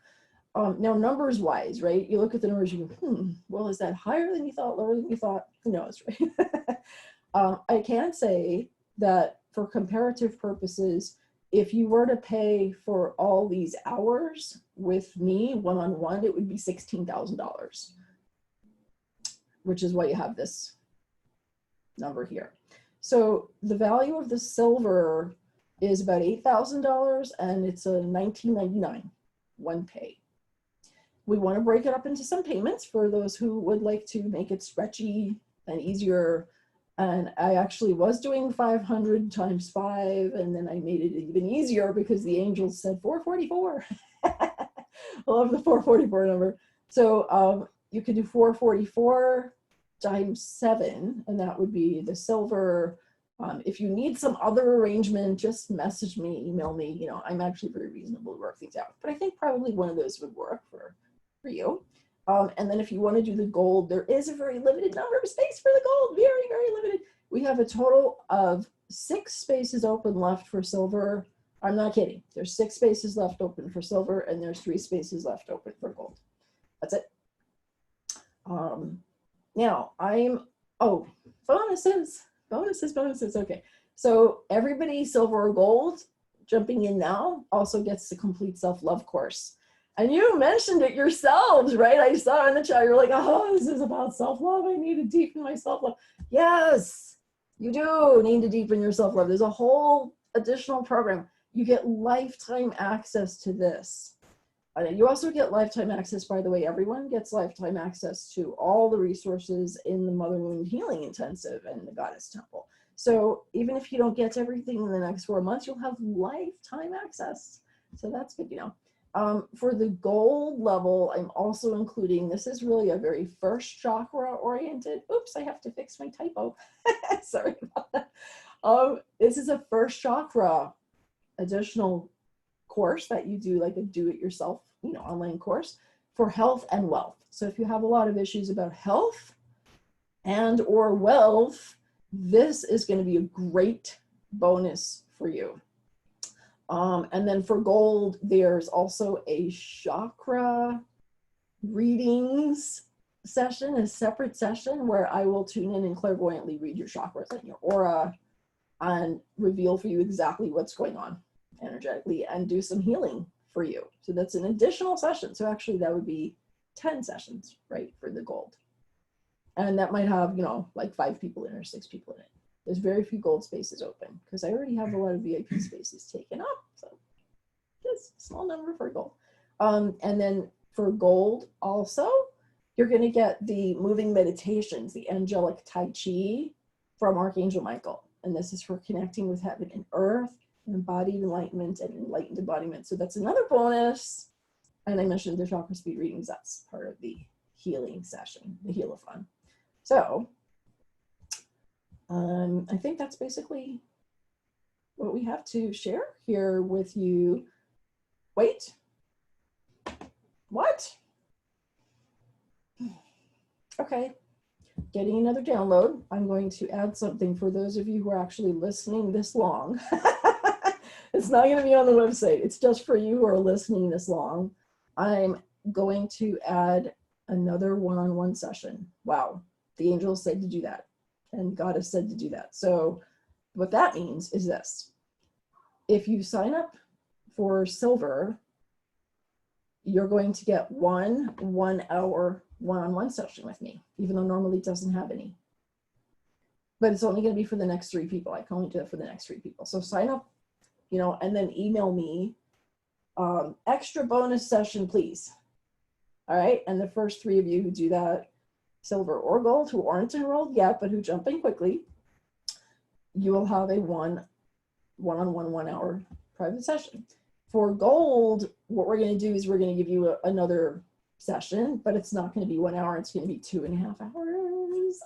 Now, numbers wise, right? You look at the numbers, you go, well, is that higher than you thought, lower than you thought? Who knows, right? I can say that for comparative purposes, if you were to pay for all these hours with me one-on-one, it would be $16,000, which is why you have this number here. So the value of the silver is about $8,000, and it's a $19.99 one pay. We want to break it up into some payments for those who would like to make it stretchy and easier. And I actually was doing 500 times 5, and then I made it even easier because the angels said 444. I love the 444 number. So you could do 444 times 7, and that would be the silver. If you need some other arrangement, just message me, email me. You know, I'm actually very reasonable to work things out. But I think probably one of those would work for you. And then if you want to do the gold, there is a very limited number of space for the gold. Very, very limited. We have a total of 6 spaces open left for silver. I'm not kidding. There's 6 spaces left open for silver, and there's 3 spaces left open for gold. That's it. Now bonuses. Okay. So everybody, silver or gold, jumping in now, also gets the complete self-love course. And you mentioned it yourselves, right? I saw in the chat, you're like, oh, this is about self-love. I need to deepen my self-love. Yes, you do need to deepen your self-love. There's a whole additional program. You get lifetime access to this. You also get lifetime access, by the way, everyone gets lifetime access to all the resources in the Mother Wound Healing Intensive and the Goddess Temple. So even if you don't get to everything in the next 4 months, you'll have lifetime access. So that's good, you know. For the gold level, I'm also including, this is really a very first chakra oriented. Oops, I have to fix my typo. Sorry about that. This is a first chakra additional course that you do, like a do-it-yourself, you know, online course for health and wealth. So if you have a lot of issues about health and or wealth, this is going to be a great bonus for you. And then for gold, there's also a chakra readings session, a separate session where I will tune in and clairvoyantly read your chakras and your aura and reveal for you exactly what's going on energetically and do some healing for you. So that's an additional session. So actually that would be 10 sessions, right, for the gold. And that might have, you know, like 5 people in or 6 people in it. There's very few gold spaces open because I already have a lot of VIP spaces taken up. So just a small number for gold. And then for gold also, you're going to get the moving meditations, the angelic Tai Chi from Archangel Michael. And this is for connecting with heaven and earth, embodied enlightenment and enlightened embodiment. So that's another bonus. And I mentioned the chakra speed readings. That's part of the healing session, the Heal-a-thon. So I think that's basically what we have to share here with you. Wait, what? Okay, getting another download. I'm going to add something for those of you who are actually listening this long. It's not going to be on the website. It's just for you who are listening this long. I'm going to add another one-on-one session. Wow, the angels said to do that, and God has said to do that. So what that means is this. If you sign up for silver, you're going to get one hour one-on-one session with me, even though normally it doesn't have any. But it's only going to be for the next 3 people. I can only do it for the next 3 people. So sign up, you know, and then email me, extra bonus session, please. All right. And the first 3 of you who do that, silver or gold, who aren't enrolled yet, but who jump in quickly, you will have a one-on-one 1 hour private session. For gold, what we're going to do is we're going to give you another session, but it's not going to be 1 hour. It's going to be 2.5 hours.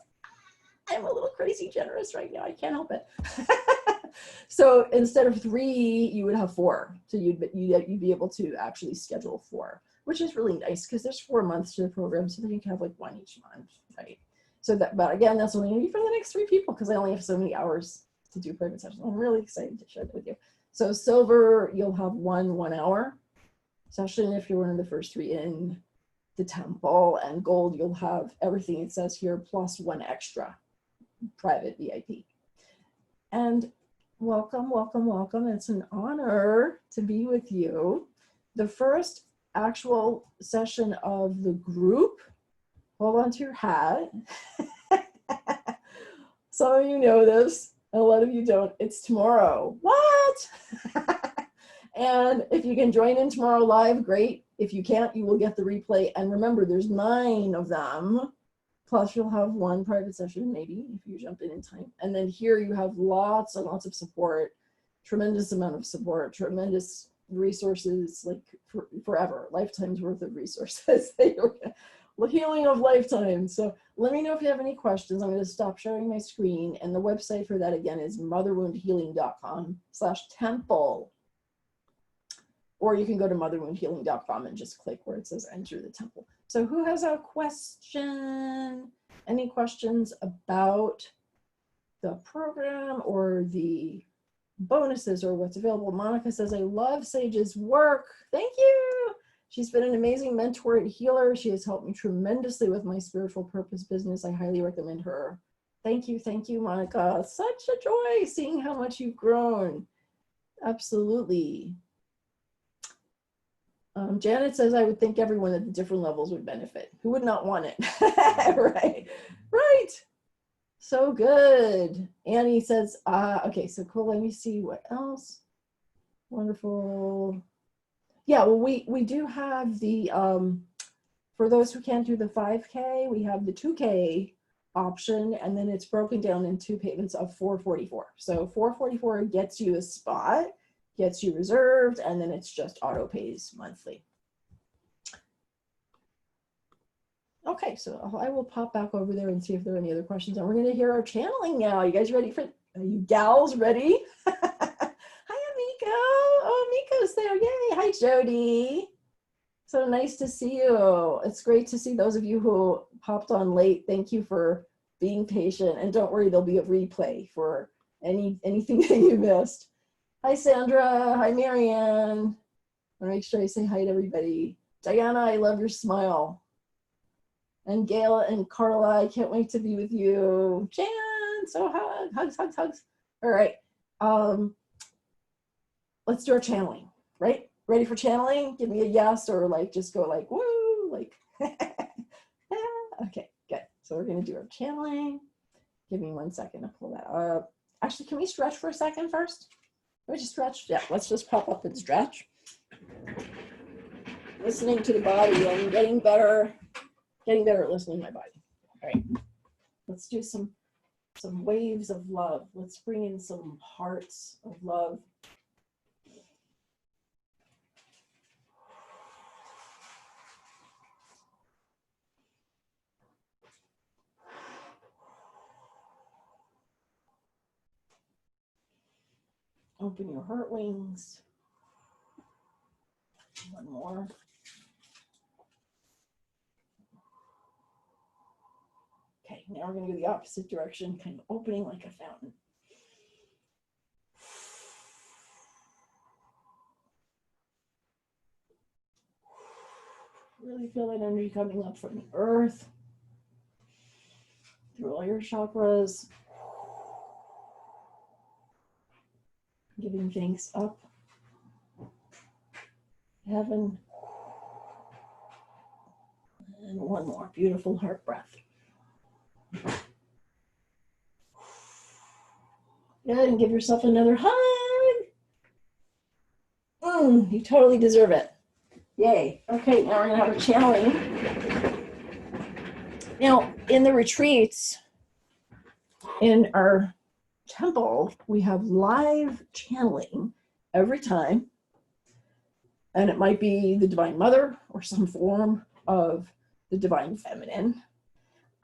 I'm a little crazy generous right now. I can't help it. So instead of 3, you would have 4. So you'd be able to actually schedule 4, which is really nice because there's 4 months to the program, so then you can have like 1 each month, right? So that, but again, that's only going to be for the next 3 people because I only have so many hours to do private sessions. I'm really excited to share that with you. So silver, you'll have 1 hour session if you're one of the first 3 in the temple, and gold, you'll have everything it says here plus 1 extra private VIP. And welcome, welcome, welcome. It's an honor to be with you. The first actual session of the group, hold on to your hat. Some of you know this, a lot of you don't. It's tomorrow. What? And if you can join in tomorrow live, great. If you can't, you will get the replay. And remember, there's 9 of them. Plus you'll have 1 private session, maybe, if you jump in time. And then here you have lots and lots of support, tremendous amount of support, tremendous resources, like forever, lifetimes worth of resources. Healing of lifetimes. So let me know if you have any questions. I'm going to stop sharing my screen. And the website for that, again, is motherwoundhealing.com/temple. Or you can go to motherwoundhealing.com and just click where it says enter the temple. So who has a question? Any questions about the program or the bonuses or what's available? Monica says, I love Sage's work. Thank you. She's been an amazing mentor and healer. She has helped me tremendously with my spiritual purpose business. I highly recommend her. Thank you, Monica. Such a joy seeing how much you've grown. Absolutely. Janet says, I would think everyone at the different levels would benefit. Who would not want it? Right, right. So good. Annie says, okay, so cool. Let me see what else. Wonderful. Yeah, well, we do have the, for those who can't do the 5K, we have the 2K option, and then it's broken down in 2 payments of $444. So $444 gets you a spot, gets you reserved, and then it's just auto pays monthly. Okay, so I will pop back over there and see if there are any other questions. And we're going to hear our channeling now. You guys ready for, are you gals ready? Hi, Amiko. Oh, Amiko's there. Yay. Hi, Jody. So nice to see you. It's great to see those of you who popped on late. Thank you for being patient. And don't worry, there'll be a replay for anything that you missed. Hi, Sandra. Hi, Marianne. I want to make sure I say hi to everybody. Diana, I love your smile. And Gail and Carla, I can't wait to be with you. Jan, so hugs. All right. Let's do our channeling, right? Ready for channeling? Give me a yes, or like just go like, woo, like, okay, good. So we're going to do our channeling. Give me 1 second to pull that up. Actually, can we stretch for a second first? Can we just stretch? Yeah, let's just pop up and stretch. Listening to the body. I'm getting better at listening to my body. All right, let's do some waves of love. Let's bring in some hearts of love. Open your heart wings. One more. Okay, now we're going to go the opposite direction, kind of opening like a fountain. Really feel that energy coming up from the earth, through all your chakras. Giving thanks up. Heaven. And one more beautiful heart breath. Good, and give yourself another hug. You totally deserve it. Yay. Okay, now we're going to have a channeling. Now, in the retreats, in our temple, we have live channeling every time. And it might be the Divine Mother or some form of the Divine Feminine.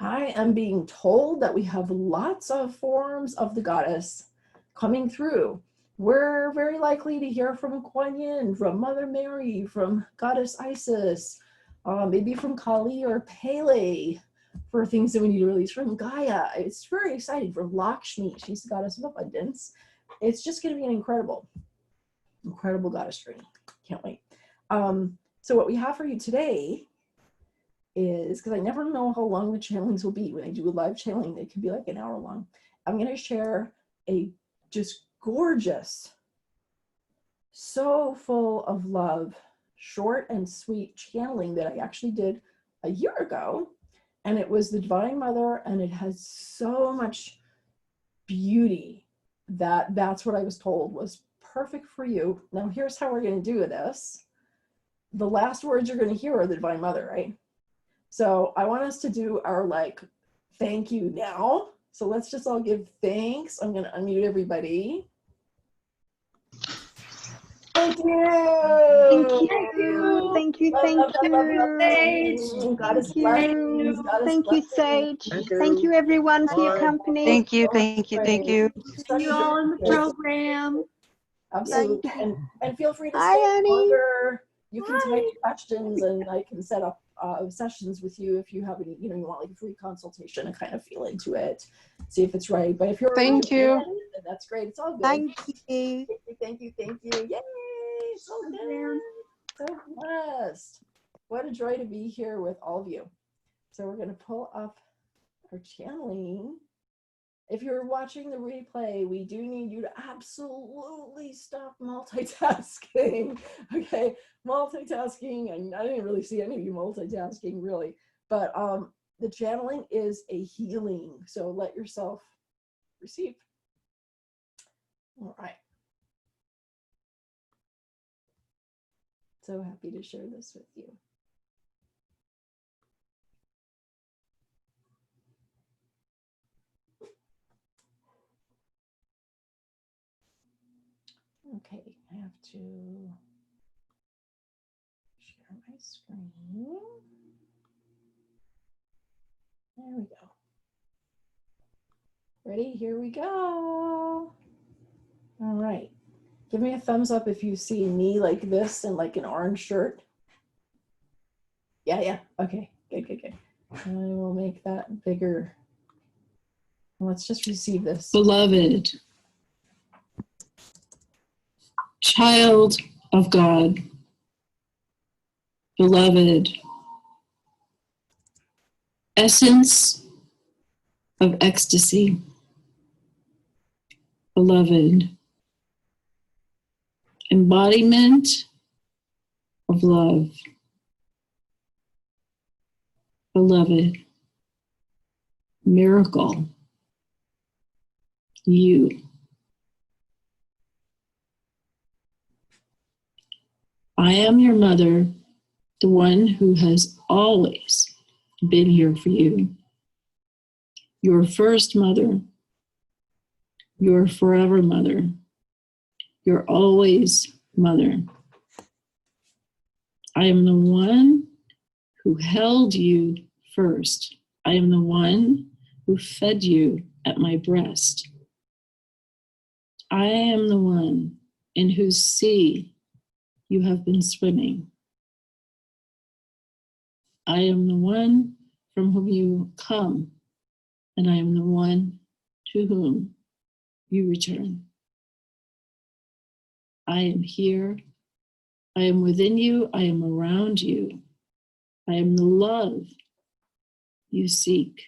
I am being told that we have lots of forms of the goddess coming through. We're very likely to hear from Kuan Yin, from Mother Mary, from Goddess Isis, maybe from Kali or Pele for things that we need to release, from Gaia. It's very exciting. From Lakshmi, she's the goddess of abundance. It's just going to be an incredible goddess journey. Can't wait. So what we have for you today is, because I never know how long the channelings will be. When I do a live channeling, they could be like an hour long. I'm going to share a just gorgeous, so full of love, short and sweet channeling that I actually did a year ago. And it was the Divine Mother, and it has so much beauty that's what I was told was perfect for you. Now, here's how we're going to do this. The last words you're going to hear are the Divine Mother, right? So I want us to do our thank you now. So let's just all give thanks. I'm going to unmute everybody. Thank you. Thank you. Thank you. Thank you. Goddess Thank you. Thank you, Sage. Thank you, everyone, for your company. Thank you. Thank you. Thank you. See you all in the program. Absolutely. And feel free to Hi, stay Annie. longer. You can type questions, and I can set up sessions with you if you have any, you want a free consultation and kind of feel into it, see if it's right. But if you're Thank you. then that's great. It's all good. Thank you. Thank you. Yay! So good. So blessed. What a joy to be here with all of you. So we're going to pull up our channeling. If you're watching the replay, we do need you to absolutely stop multitasking. Okay, multitasking, and I didn't really see any of you multitasking really, but the channeling is a healing, so let yourself receive. All right. So happy to share this with you. Okay, I have to share my screen. There we go. Ready? Here we go. All right. Give me a thumbs up if you see me like this in an orange shirt. Yeah. Okay, good. I will make that bigger. Let's just receive this. Beloved, child of God, beloved, essence of ecstasy, beloved, embodiment of love, beloved, miracle, you. I am your mother, the one who has always been here for you. Your first mother, your forever mother, your always mother. I am the one who held you first. I am the one who fed you at my breast. I am the one in whose sea you have been swimming. I am the one from whom you come, and I am the one to whom you return. I am here. I am within you. I am around you. I am the love you seek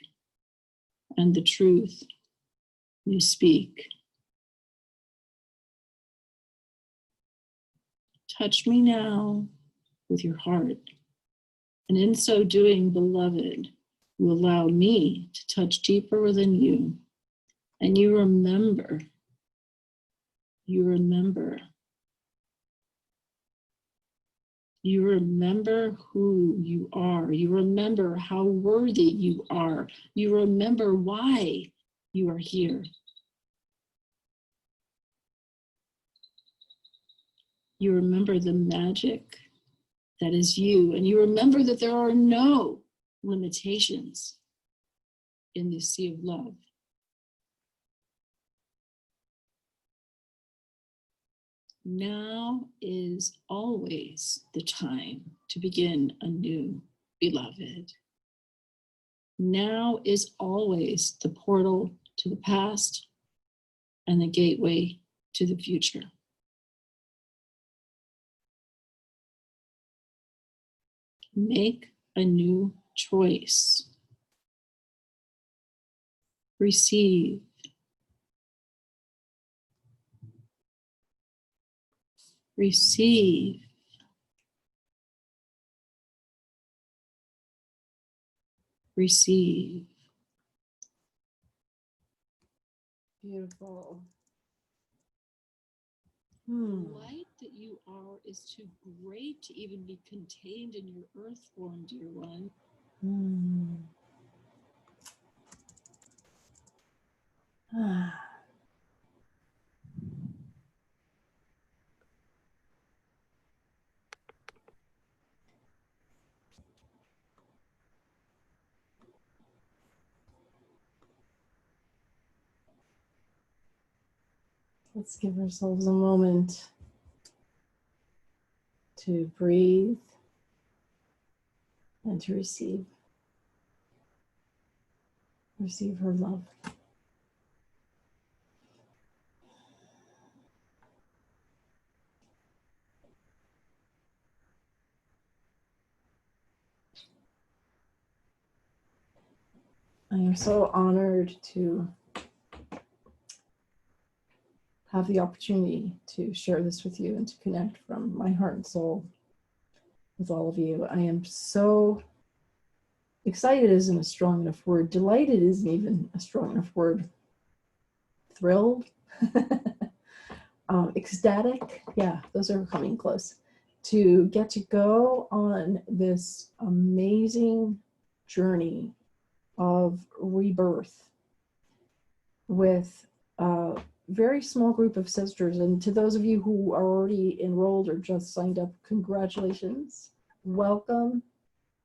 and the truth you speak. Touch me now with your heart. And in so doing, beloved, you allow me to touch deeper within you. And you remember who you are. You remember how worthy you are. You remember why you are here. You remember the magic that is you, and you remember that there are no limitations in the sea of love. Now is always the time to begin anew, beloved. Now is always the portal to the past and the gateway to the future. Make a new choice. Receive. Receive. Receive. Beautiful. The light that you are is too great to even be contained in your earth form, dear one. Let's give ourselves a moment to breathe and to receive. Receive her love. I am so honored to have the opportunity to share this with you and to connect from my heart and soul with all of you. I am so excited isn't a strong enough word. Delighted isn't even a strong enough word. Thrilled, ecstatic. Yeah, those are coming close. To get to go on this amazing journey of rebirth with a very small group of sisters. And to those of you who are already enrolled or just signed up, congratulations, welcome.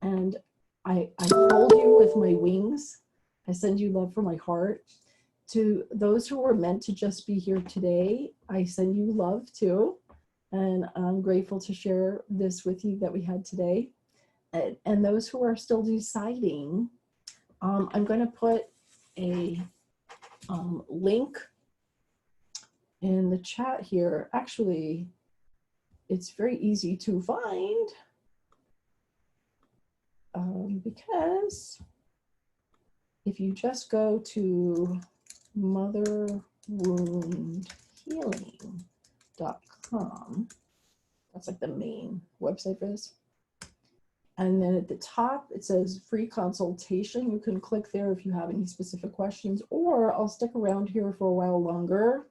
And I hold you with my wings. I send you love from my heart. To those who were meant to just be here today, I send you love too. And I'm grateful to share this with you that we had today. And those who are still deciding, I'm going to put a link in the chat here. Actually, it's very easy to find because if you just go to motherwoundhealing.com, that's like the main website for this. And then at the top, it says free consultation. You can click there if you have any specific questions, or I'll stick around here for a while longer.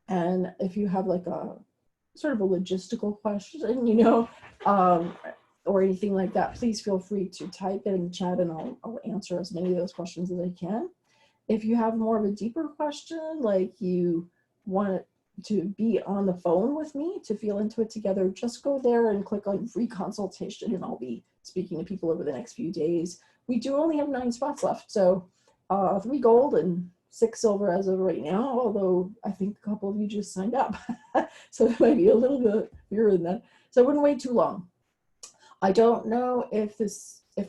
And if you have like a sort of a logistical question, you know, or anything like that, please feel free to type it in the chat and I'll answer as many of those questions as I can. If you have more of a deeper question, like you want to be on the phone with me to feel into it together, just go there and click on free consultation and I'll be speaking to people over the next few days. We do only have 9 spots left, so 3 gold and 6 silver as of right now, although I think a couple of you just signed up. So it might be a little bit fewer than that. So I wouldn't wait too long. I don't know if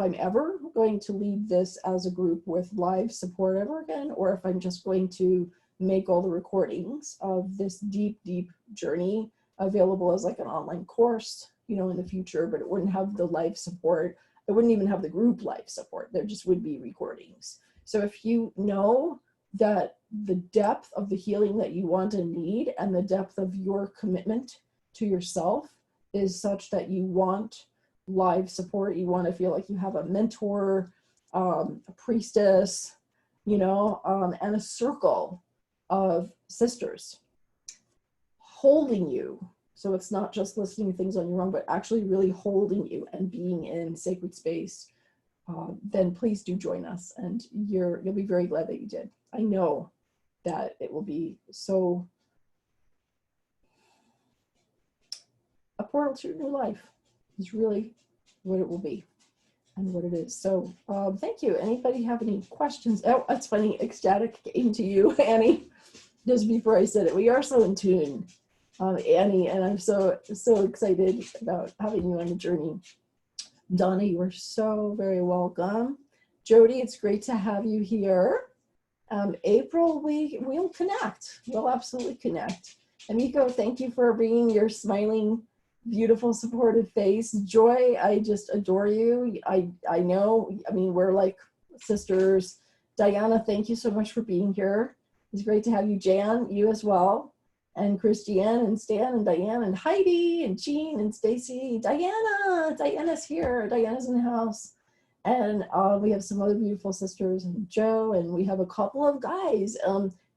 I'm ever going to lead this as a group with live support ever again, or if I'm just going to make all the recordings of this deep, deep journey available as like an online course, you know, in the future, but it wouldn't have the live support. It wouldn't even have the group live support. There just would be recordings. So if you know that the depth of the healing that you want and need and the depth of your commitment to yourself is such that you want live support, you want to feel like you have a mentor, a priestess, you know, and a circle of sisters holding you. So it's not just listening to things on your own, but actually really holding you and being in sacred space. Then please do join us, and you'll be very glad that you did. I know that it will be so a portal to your new life is really what it will be and what it is. So thank you. Anybody have any questions? Oh, that's funny. Ecstatic came to you, Annie, just before I said it. We are so in tune, Annie, and I'm so excited about having you on the journey. Donna, you are so very welcome. Jody, it's great to have you here. April, we'll connect. We'll absolutely connect. Amiko, thank you for bringing your smiling, beautiful, supportive face. Joy, I just adore you. I know, I mean, we're like sisters. Diana, thank you so much for being here. It's great to have you. Jan, you as well. And Christiane and Stan and Diane and Heidi and Jean and Stacy. Diana's here. Diana's in the house. And we have some other beautiful sisters and Joe, and we have a couple of guys.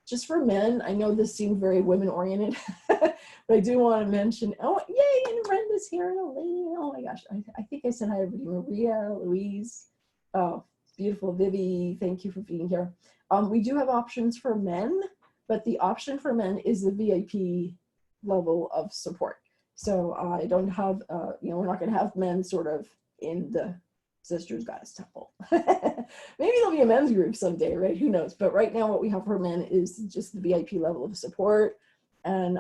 Just for men, I know this seemed very women oriented, but I do want to mention, oh, yay, and Brenda's here, and Elaine. Oh my gosh, I think I said hi to everybody. Maria, Louise, oh, beautiful Vivi, thank you for being here. We do have options for men, but the option for men is the VIP level of support. So I don't have, you know, we're not going to have men sort of in the Sisters Goddess Temple. Maybe there'll be a men's group someday, right? Who knows? But right now what we have for men is just the VIP level of support. And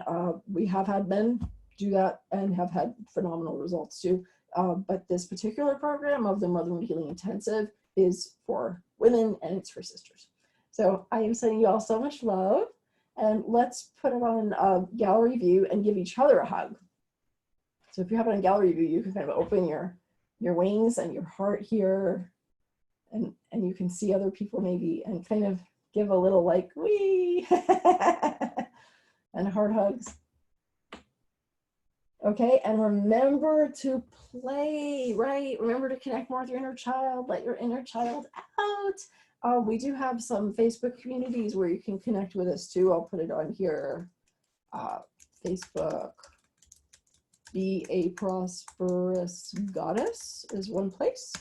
we have had men do that and have had phenomenal results too. But this particular program of the Motherhood Healing Intensive is for women and it's for sisters. So I am sending you all so much love, and let's put it on gallery view and give each other a hug. So if you have it on gallery view, you can kind of open your wings and your heart here, and you can see other people maybe and kind of give a little like wee and heart hugs. Okay, and remember to play, right? Remember to connect more with your inner child, let your inner child out. We do have some Facebook communities where you can connect with us too. I'll put it on here. Facebook. Be a Prosperous Goddess is one place.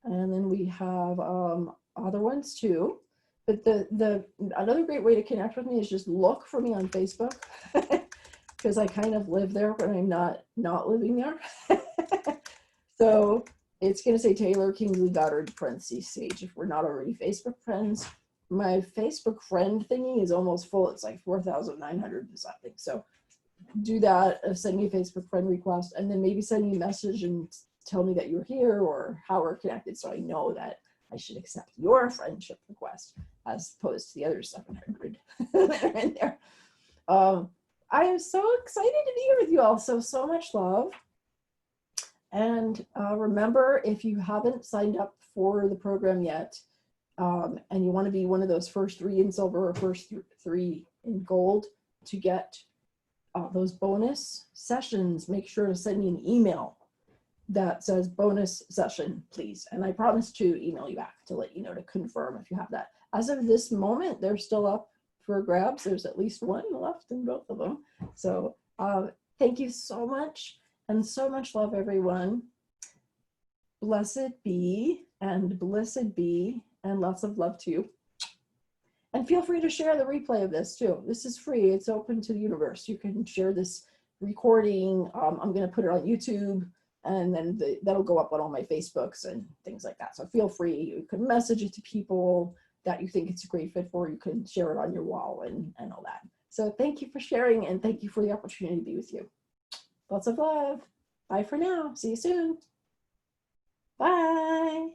And then we have other ones too. But another great way to connect with me is just look for me on Facebook, because I kind of live there when I'm not living there. So it's going to say Taylor Kingsley Goddard parentheses Sage if we're not already Facebook friends. My Facebook friend thingy is almost full. It's like 4,900 and something. So do that, send me a Facebook friend request, and then maybe send me a message and tell me that you're here or how we're connected, so I know that I should accept your friendship request as opposed to the other 700 that are in there. I am so excited to be here with you all. So much love. And remember, if you haven't signed up for the program yet, and you want to be one of those first 3 in silver or first 3 in gold to get those bonus sessions, make sure to send me an email that says bonus session, please. And I promise to email you back to let you know, to confirm if you have that. As of this moment, they're still up for grabs. There's at least 1 left in both of them. So thank you so much, and so much love, everyone. Blessed be and blessed be, and lots of love to you. And feel free to share the replay of this too. This is free. It's open to the universe. You can share this recording. I'm going to put it on YouTube, and then that'll go up on all my Facebooks and things like that. So feel free. You can message it to people. that you think it's a great fit for, you can share it on your wall and all that. So thank you for sharing, and thank you for the opportunity to be with you. Lots of love. Bye for now. See you soon. Bye.